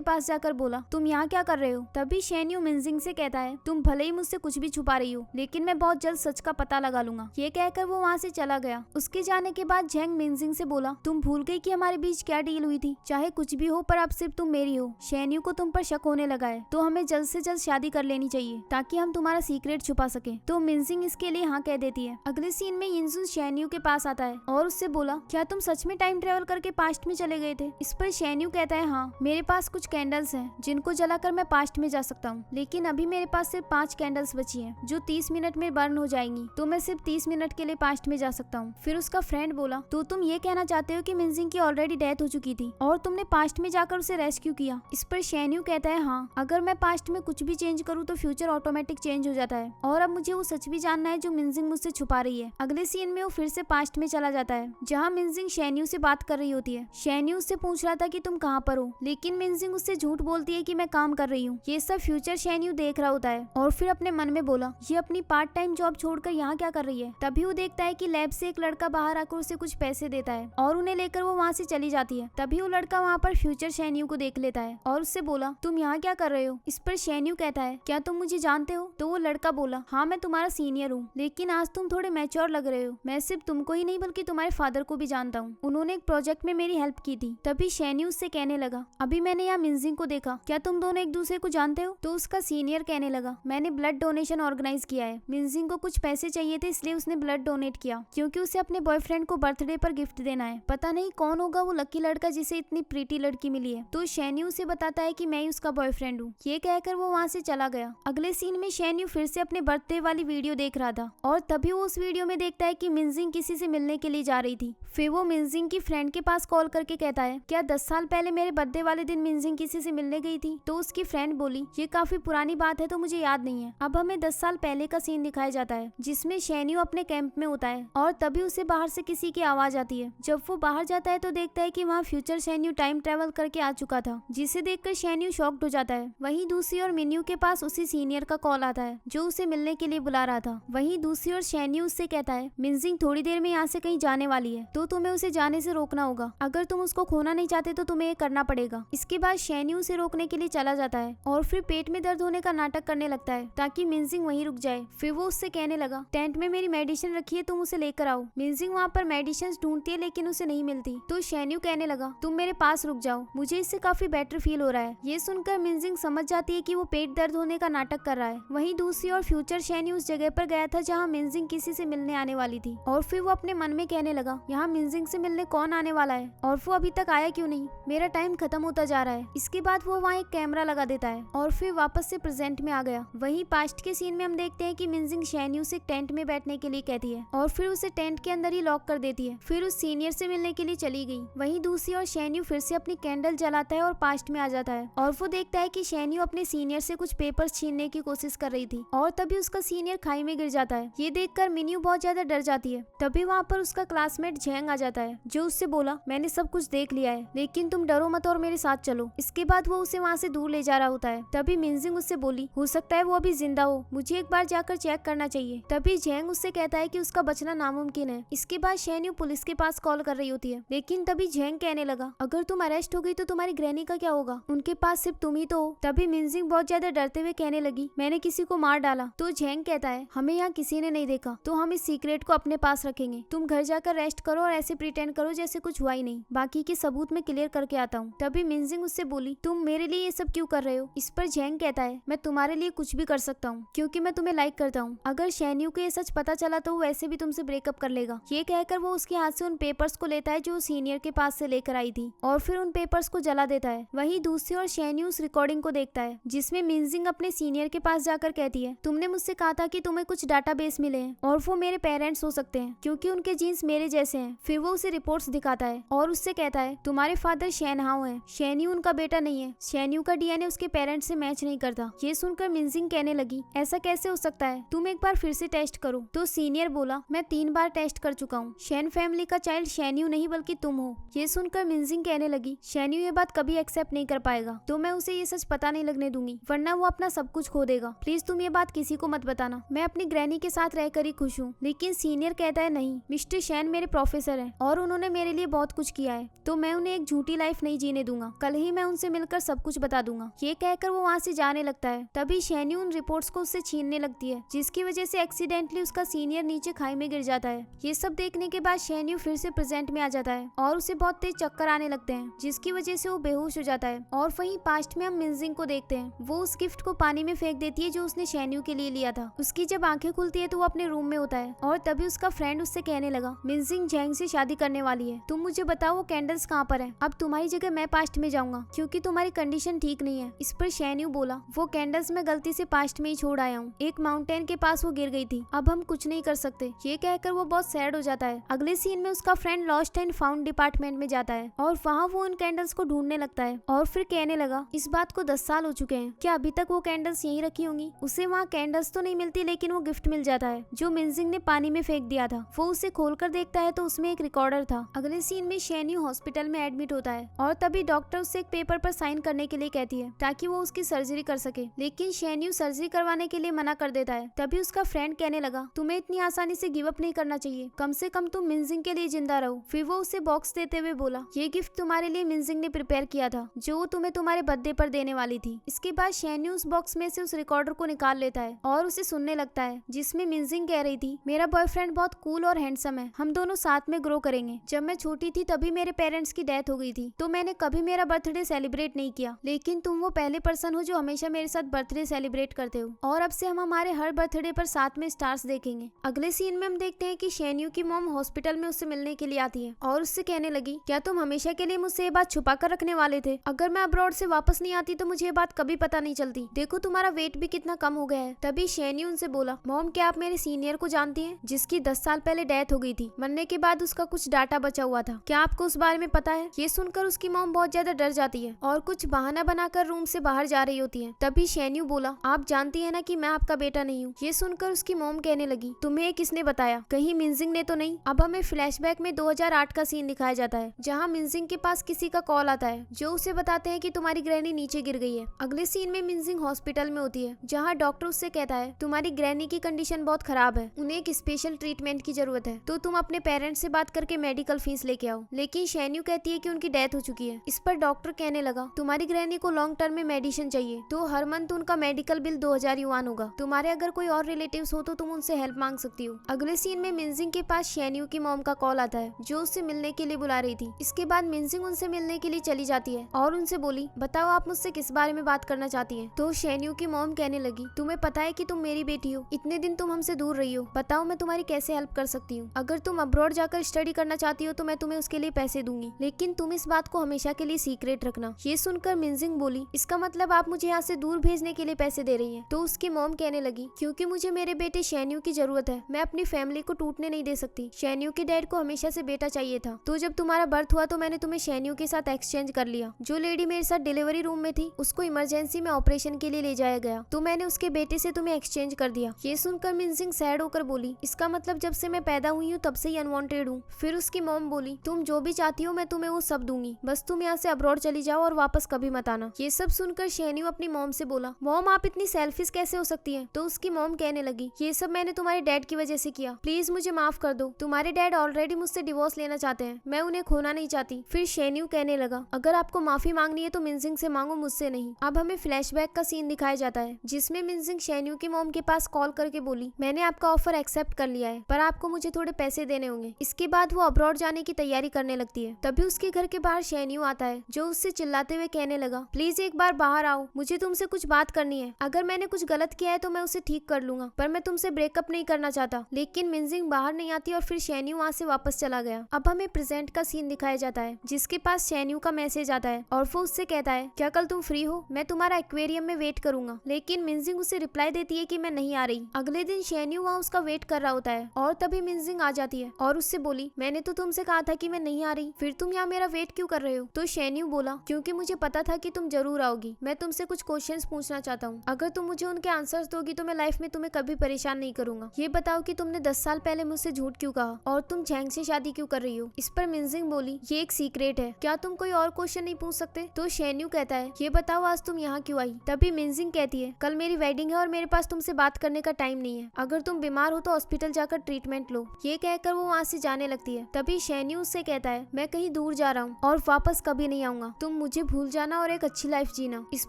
पास जाकर बोला, तुम यहाँ क्या कर रहे हो? तभी शेन्यू मिनजिंग से कहता है, तुम भले ही मुझसे कुछ भी छुपा रही हो, लेकिन मैं बहुत जल्द सच का पता लगा लूंगा। ये कहकर वो वहाँ से चला गया। उसके जाने के बाद झेंग मिनजिंग से बोला, तुम भूल गई कि हमारे बीच क्या डील हुई थी? चाहे कुछ भी हो, पर अब सिर्फ तुम मेरी हो। शेन्यू को तुम पर शक होने लगा है, तो हमें जल्द से जल्द शादी कर लेनी चाहिए ताकि हम तुम्हारा सीक्रेट छुपा सके। तो मिनजिंग इसके लिए हाँ कह देती है। अगले सीन में यिनजुन शेन्यू के पास आता है और उससे बोला, क्या तुम सच में टाइम ट्रेवल करके पास्ट में चले गए थे? इस पर शेन्यू कहता है, हाँ, मेरे पास कुछ कैंडल्स हैं जिनको जलाकर मैं पास्ट में जा सकता हूँ, लेकिन अभी मेरे पास सिर्फ 5 कैंडल्स बची हैं जो 30 मिनट में बर्न हो जाएंगी, तो मैं सिर्फ 30 मिनट के लिए पास्ट में जा सकता हूँ। फिर उसका फ्रेंड बोला, तो तुम ये कहना चाहते हो कि मिनजिंग की ऑलरेडी डेथ हो चुकी थी और तुमने पास्ट में जाकर उसे रेस्क्यू किया? इस पर शेन्यू कहता है, हाँ, अगर मैं पास्ट में कुछ भी चेंज करूँ तो फ्यूचर ऑटोमेटिक चेंज हो जाता है और अब मुझे वो सच भी जानना है जो मिनजिंग मुझसे छुपा रही है। अगले सीन में वो फिर से पास्ट में चला जाता है जहाँ मिनजिंग शेन्यू से बात कर रही होती है। शेन्यू उससे पूछ रहा था कि तुम कहाँ पर हो, लेकिन मिनजिंग उससे झूठ बोलती है कि मैं काम कर रही हूँ। ये सब फ्यूचर शेन्यू देख रहा होता है और फिर अपने मन में बोला, ये अपनी पार्ट टाइम जॉब छोड़कर यहाँ क्या कर रही है? तभी वो देखता है कि लैब से एक लड़का बाहर आकर उसे कुछ पैसे देता है और उन्हें लेकर वो वहाँ से चली जाती है। तभी वो लड़का वहाँ पर फ्यूचर शेन्यू को देख लेता है और उससे बोला, तुम यहाँ क्या कर रहे हो? इस पर शेन्यू कहता है, क्या तुम मुझे जानते हो? तो वो लड़का बोला, हाँ, मैं तुम्हारा सीनियर हूँ, लेकिन आज तुम थोड़े मैच्योर लग रहे हो। मैं सिर्फ तुमको ही नहीं बल्कि तुम्हारे फादर को भी जानता हूँ, उन्होंने एक प्रोजेक्ट में मेरी हेल्प की थी। तभी शेन्यू उससे कहने लगा, अभी मैंने यहाँ मिनजिंग को देखा, क्या तुम दोनों एक दूसरे को जानते हो? तो उसका सीनियर कहने लगा, मैंने ब्लड डोनेशन ऑर्गेनाइज किया है। मिनजिंग को कुछ पैसे चाहिए थे, इसलिए उसने ब्लड डोनेट किया क्योंकि उसे अपने बॉयफ्रेंड को बर्थडे पर गिफ्ट देना है। पता नहीं कौन होगा वो लकी लड़का जिसे इतनी प्रीटी लड़की मिली है। तो शेन्यू उसे बताता है कि मैं ही उसका बॉयफ्रेंड हूँ। ये कहकर वो वहाँ से चला गया। अगले सीन में शेन्यू फिर से अपने बर्थडे वाली वीडियो देख रहा था और तभी वो उस वीडियो में देखता है कि मिनजिंग किसी से मिलने के लिए जा रही थी। फिर वो मिनजिंग की फ्रेंड के पास कॉल करके कहता है, क्या 10 साल पहले मेरे बर्थडे वाले दिन मिनजिंग किसी से मिलने गई थी? तो उसकी फ्रेंड बोली, ये काफी पुरानी बात है तो मुझे याद नहीं है। अब हमें 10 साल पहले का सीन दिखाया जाता है जिसमें शेन्यू अपने कैंप में होता है और तभी उसे बाहर से किसी की आवाज आती है। जब वो बाहर जाता है तो देखता है कि वहाँ फ्यूचर शेन्यू टाइम ट्रेवल करके आ चुका था, जिसे देखकर शेन्यू शॉक्ड हो जाता है। वहीं दूसरी ओर मिन्यू के पास उसी सीनियर का कॉल आता है जो उसे मिलने के लिए बुला रहा था। वहीं दूसरी ओर शेन्यू उससे कहता है, मिनजिंग थोड़ी देर में यहाँ से कहीं जाने वाली है, तो तुम्हें उसे जाने से रोकना होगा। अगर तुम उसको खोना नहीं चाहते तो तुम्हें ये करना पड़ेगा। इसके बाद शेन्यू उसे रोकने के लिए चला जाता है और फिर पेट में दर्द होने का नाटक करने लगता है ताकि मिनजिंग वहीं रुक जाए। फिर वो उससे कहने लगा, टेंट में मेरी मेडिसिन रखी है, तुम उसे लेकर आओ। मिनजिंग वहाँ पर मेडिसिन ढूंढती है लेकिन उसे नहीं मिलती। तो शेन्यू कहने लगा, तुम मेरे पास रुक जाओ, मुझे इससे काफी बेटर फील हो रहा है। ये सुनकर मिनजिंग समझ जाती है कि वो पेट दर्द होने का नाटक कर रहा है। वहीं दूसरी ओर फ्यूचर शेन्यू उस जगह पर गया था जहाँ मिनजिंग किसी से मिलने आने वाली थी और फिर वो अपने मन में कहने लगा, यहाँ मिनजिंग से मिलने कौन आने वाला है और वो अभी तक आया क्यों नहीं? मेरा टाइम खत्म होता जा रहा है। इसके बाद वो वहाँ एक कैमरा लगा देता है और फिर वापस से प्रेजेंट में आ गया। वहीं पास्ट के सीन में हम देखते हैं कि मिनजिंग शेन्यू से टेंट में बैठने के लिए कहती है और फिर उसे टेंट के अंदर ही लॉक कर देती है। फिर उस सीनियर से मिलने के लिए चली गई। वहीं दूसरी ओर शेन्यू फिर से अपनी कैंडल जलाता है और पास्ट में आ जाता है और वो देखता है कि शेन्यू अपने सीनियर से कुछ पेपर्स छीनने की कोशिश कर रही थी और तभी उसका सीनियर खाई में गिर जाता है। ये देखकर मिन्यू बहुत ज्यादा डर जाती है। तभी वहाँ पर उसका क्लासमेट झेंग आ जाता है जो उससे बोला, मैंने सब कुछ देख लिया है, लेकिन तुम डरो मत और मेरे साथ चलो। इसके बाद वो उसे वहाँ से दूर ले जा रहा होता है। तभी मिनजिंग उससे बोली, हो सकता है वो अभी जिंदा हो, मुझे एक बार जाकर चेक करना चाहिए। तभी झेंग उससे कहता है कि उसका बचना नामुमकिन है। इसके बाद शेन्यू पुलिस के पास कॉल कर रही होती है, लेकिन तभी झेंग कहने लगा, अगर तुम अरेस्ट हो गई तो तुम्हारी ग्रैनी का क्या होगा? उनके पास सिर्फ तुम ही तो हो। तभी मिनजिंग बहुत ज्यादा डरते हुए कहने लगी, मैंने किसी को मार डाला। तो झेंग कहता है, हमें यहाँ किसी ने नहीं देखा, तो हम इस सीक्रेट को अपने पास रखेंगे। तुम घर जाकर रेस्ट करो और ऐसे प्रिटेंड करो जैसे कुछ हुआ ही नहीं, बाकी के सबूत मैं क्लियर करके आता हूँ। तभी मिनजिंग उससे बोली, तुम मेरे लिए ये सब क्यों कर रहे हो? इस पर झेंग कहता है, मैं तुम्हारे लिए कुछ भी कर सकता हूँ क्योंकि मैं तुम्हें लाइक करता हूँ। अगर शेन्यू को ये सच पता चला तो वो वैसे भी तुमसे ब्रेकअप कर लेगा। ये कहकर वो उसके हाथ से उन पेपर्स को लेता है जो सीनियर के पास से लेकर आई थी और फिर उन पेपर्स को जला देता है। वहीं दूसरी ओर शेन्यू उस रिकॉर्डिंग को देखता है जिसमें मिनजिंग अपने सीनियर के पास जाकर कहती है, तुमने मुझसे कहा था कि तुम्हें कुछ डाटाबेस मिले हैं और वो मेरे पेरेंट्स हो सकते हैं क्योंकि उनके जीन्स मेरे जैसे हैं। फिर वो उसे रिपोर्ट्स दिखाता है और उससे कहता है, तुम्हारे फादर शेनहाओ हैं। शेन्यू उनका बेटा नहीं है, शेन्यू का डीएनए उसके पेरेंट्स से मैच नहीं करता। ये सुनकर मिनजिंग कहने लगी ऐसा कैसे हो सकता है, तुम एक बार फिर से टेस्ट करो। तो सीनियर बोला मैं 3 बार टेस्ट कर चुका हूँ, शेन फैमिली का चाइल्ड शेन्यू नहीं बल्कि तुम हो। ये सुनकर मिनजिंग कहने लगी शेन्यू ये बात कभी एक्सेप्ट नहीं कर पाएगा, तो मैं उसे ये सच पता नहीं लगने दूंगी, वरना वो अपना सब कुछ खो देगा। प्लीज तुम ये बात किसी को मत बताना, मैं अपनी ग्रैनी के साथ रहकर ही खुश हूँ। लेकिन सीनियर कहता है नहीं, मिस्टर शेन मेरे प्रोफेसर है और उन्होंने मेरे लिए बहुत कुछ किया है, तो मैं उन्हें एक झूठी लाइफ नहीं जीने दूंगा, कल ही मैं उनसे मिलकर सब कुछ बता दूंगा। ये कहकर वो वहाँ से जाने लगता है। तभी शेन्यू उन रिपोर्ट्स को उससे छीनने लगती है, जिसकी वजह से एक्सीडेंटली उसका सीनियर नीचे खाई में गिर जाता है। ये सब देखने के बाद शेन्यू फिर से प्रेजेंट में आ जाता है और उसे बहुत तेज चक्कर आने लगते हैं, जिसकी वजह से वो बेहोश हो जाता है। और वहीं पास्ट में हम मिनजिंग को देखते हैं, वो उस गिफ्ट को पानी में फेंक देती है जो उसने शेन्यू के लिए लिया था। उसकी जब आंखें खुलती है तो वो अपने रूम में होता है और तभी उसका फ्रेंड उससे कहने लगा मिनजिंग जैंग से शादी करने वाली है, तुम मुझे बताओ वो कैंडल्स कहाँ पर है। अब तुम्हारी जगह मैं पास्ट में जाऊंगा क्योंकि तुम्हारी कंडीशन ठीक नहीं है। इस पर शेन्यू बोला वो कैंडल्स मैं गलती से पास्ट में ही छोड़ आया हूँ, एक माउंटेन के पास वो गिर गई थी, अब हम कुछ नहीं कर सकते। ये कहकर वो बहुत सैड हो जाता है। अगले सीन में उसका friend lost and found department में जाता है और वहाँ वो उन कैंडल्स को ढूंढने लगता है और फिर कहने लगा इस बात को 10 साल हो चुके हैं, क्या अभी तक वो कैंडल्स यहीं रखी होंगी। उसे वहाँ कैंडल्स तो नहीं मिलती, लेकिन वो गिफ्ट मिल जाता है जो मिनजिंग ने पानी में फेंक दिया था। वो उसे खोलकर देखता है तो उसमें एक रिकॉर्डर था। अगले सीन में शेन्यू हॉस्पिटल में एडमिट होता है और तभी डॉक्टर उससे एक पेपर पर साइन करने के लिए कहती है ताकि वो उसकी सर्जरी कर सके, लेकिन शेन्यू सर्जरी करवाने के लिए मना कर देता है। तभी उसका फ्रेंड कहने लगा तुम्हें इतनी आसानी से गिव अप नहीं करना चाहिए, कम से कम तुम मिनजिंग के लिए जिंदा रहो। फिर वो उसे बॉक्स देते हुए बोला ये गिफ्ट तुम्हारे लिए मिनजिंग ने प्रिपेयर किया था, जो वो तुम्हें तुम्हारे बर्थडे पर देने वाली थी। इसके बाद शेन्यू उस बॉक्स में से उस रिकॉर्डर को निकाल लेता है और उसे सुनने लगता है, जिसमें मिनजिंग कह रही थी मेरा बॉयफ्रेंड बहुत कूल और हैंडसम है, हम दोनों साथ में ग्रो करेंगे। जब मैं छोटी थी तभी मेरे पेरेंट्स की डेथ हो गई थी, तो मैंने कभी मेरा बर्थडे सेलिब्रेट नहीं किया, लेकिन तुम वो पहले पर्सन हो जो हमेशा मेरे साथ बर्थडे सेलिब्रेट करते हो और अब से हम हमारे हर बर्थडे पर साथ में स्टार्स देखेंगे। अगले सीन में हम देखते हैं कि शेन्यू की मॉम हॉस्पिटल में उससे मिलने के लिए आती है और उससे कहने लगी क्या तुम हमेशा के लिए मुझसे ये बात छुपा कर रखने वाले थे, अगर मैं अब्रॉड से वापस नहीं आती तो मुझे ये बात कभी पता नहीं चलती, देखो तुम्हारा वेट भी कितना कम हो गया है। तभी शेन्यू उनसे बोला मॉम क्या आप मेरे सीनियर को जानती हैं जिसकी 10 साल पहले डेथ हो गई थी, मरने के बाद उसका कुछ डाटा बचा हुआ था, क्या आपको उस बारे में पता है। ये सुनकर उसकी मॉम बहुत ज्यादा डर जाती है और कुछ बहाना बनाकर रूम से बाहर जा रही होती है। तभी शेन्यू बोला आप जानती है ना कि मैं आपका बेटा नहीं हूँ। ये सुनकर उसकी मॉम कहने लगी तुम्हें ये किसने बताया, कहीं मिनजिंग ने तो नहीं। अब हमें फ्लैशबैक में 2008 का सीन दिखाया जाता है जहाँ मिनजिंग के पास किसी का कॉल आता है जो उसे बताते हैं कि तुम्हारी ग्रैनी नीचे गिर गई है। अगले सीन में मिनजिंग हॉस्पिटल में होती है जहाँ डॉक्टर उससे कहता है तुम्हारी ग्रैनी की कंडीशन बहुत खराब है, उन्हें एक स्पेशल ट्रीटमेंट की जरूरत है, तो तुम अपने पेरेंट्स से बात करके मेडिकल फीस लेके आओ। लेकिन शेन्यू कहती है कि उनकी डेथ हो चुकी है। इस पर डॉक्टर कहने लगा तुम्हारी ग्रैनी को लॉन्ग टर्म में मेडिसिन चाहिए, तो हर मंथ उनका मेडिकल बिल 2000 युआन होगा। तुम्हारे अगर कोई और रिलेटिव्स हो तो तुम उनसे हेल्प मांग सकती हो। अगले सीन में मिनजिंग के पास शेन्यू की मॉम का कॉल आता है जो उससे मिलने के लिए बुला रही थी। इसके बाद मिनजिंग उनसे मिलने के लिए चली जाती है और उनसे बोली बताओ आप मुझसे किस बारे में बात करना चाहती है। तो शेन्यू की मॉम कहने लगी तुम्हें पता है कि तुम मेरी बेटी हो, इतने दिन तुम हमसे दूर रही हो, बताओ मैं तुम्हारी कैसे हेल्प कर सकती हूँ। अगर तुम अब्रॉड जाकर स्टडी करना चाहती हो तो मैं तुम्हें उसके लिए पैसे दूंगी, लेकिन तुम इस बात को हमेशा के लिए सीक्रेट रखना। ये सुनकर मिनजिंग बोली इसका मतलब आप मुझे यहाँ से दूर भेजने के लिए पैसे दे रही है। तो उसकी मॉम कहने लगी क्योंकि मुझे मेरे बेटे शेन्यू की जरूरत है, मैं अपनी फैमिली को टूटने नहीं दे सकती। शेन्यू के डैड को हमेशा से बेटा चाहिए था, तो जब तुम्हारा बर्थ हुआ तो मैंने तुम्हें शेन्यू के साथ एक्सचेंज कर लिया। जो लेडी मेरे साथ डिलीवरी रूम में थी उसको इमरजेंसी में ऑपरेशन के लिए ले जाया गया, तो मैंने उसके बेटे से तुम्हें एक्सचेंज कर दिया। ये सुनकर मिनजिंग सैड होकर बोली इसका मतलब जब से मैं पैदा हुई हूँ तब से ही अनवांटेड हूँ। फिर उसकी मॉम बोली तुम जो भी चाहती हो मैं तुम्हें वो सब दूंगी, बस तुम यहाँ से अब्रॉड चली जाओ और वापस कभी मत आना। ये सब सुनकर शेन्यू अपनी मॉम से बोला मॉम आप इतनी सेल्फिश कैसे हो सकती हैं। तो उसकी मॉम कहने लगी ये सब मैंने तुम्हारे डैड की वजह से किया, प्लीज मुझे माफ कर दो। तुम्हारे डैड ऑलरेडी मुझसे डिवोर्स लेना चाहते हैं, मैं उन्हें खोना नहीं चाहती। फिर शेन्यू कहने लगा अगर आपको माफी मांगनी है तो मिनजिंग से मांगो, मुझसे नहीं। अब हमें फ्लैशबैक का सीन दिखाया जाता है जिसमें मिनजिंग शेन्यू की मॉम के पास कॉल करके बोली मैंने आपका ऑफर एक्सेप्ट कर लिया है, पर आपको मुझे थोड़े पैसे देने होंगे। इसके बाद वो अब्रॉड जाने की तैयारी करने लगती है। तभी उसके घर के बाहर शेन्यू आता है जो उससे चिल्लाते हुए कहने लगा प्लीज एक बार बाहर आओ, मुझे तुमसे कुछ बात करनी है। अगर मैंने कुछ गलत किया है तो मैं उसे ठीक कर लूंगा, पर मैं तुमसे ब्रेकअप नहीं करना चाहता। लेकिन मिनजिंग बाहर नहीं आती और फिर शेन्यू वहाँ से वापस चला गया। अब हमें प्रेजेंट का सीन दिखाया जाता है जिसके पास शेन्यू का मैसेज आता है और वो उससे कहता है क्या कल तुम फ्री हो, मैं तुम्हारा एक्वेरियम में वेट करूंगा। लेकिन मिनजिंग उसे रिप्लाई देती है कि मैं नहीं आ रही। अगले दिन शेन्यू वहाँ उसका वेट कर रहा होता है और तभी मिनजिंग आ जाती है और उससे बोली मैंने तो तुमसे कहा था कि मैं नहीं आ रही, फिर तुम यहाँ मेरा वेट क्यों कर रहे हो। तो शेन्यू शेन्यू बोला, क्योंकि मुझे पता था कि तुम जरूर आओगी। मैं तुमसे कुछ क्वेश्चंस पूछना चाहता हूँ। अगर तुम मुझे उनके आंसर्स दोगी तो मैं लाइफ में तुम्हें कभी परेशान नहीं करूंगा। ये बताओ कि तुमने 10 साल पहले मुझसे झूठ क्यों कहा और तुम झैंग से शादी क्यों कर रही हो। इस पर मिनजिंग बोली, ये एक सीक्रेट है, क्या तुम कोई और क्वेश्चन नहीं पूछ सकते। तो शेन्यू कहता है, ये बताओ आज तुम यहाँ क्यों आई। तभी मिनजिंग कहती है, कल मेरी वेडिंग है और मेरे पास तुमसे बात करने का टाइम नहीं है। अगर तुम बीमार हो तो हॉस्पिटल जाकर ट्रीटमेंट लो। ये कहकर वो वहाँ से जाने लगती है। तभी शेन्यू उससे कहता है, मैं कहीं दूर जा रहा हूँ और वापस कभी नहीं आऊंगा। तुम मुझे भूल जाना और एक अच्छी लाइफ जीना। इस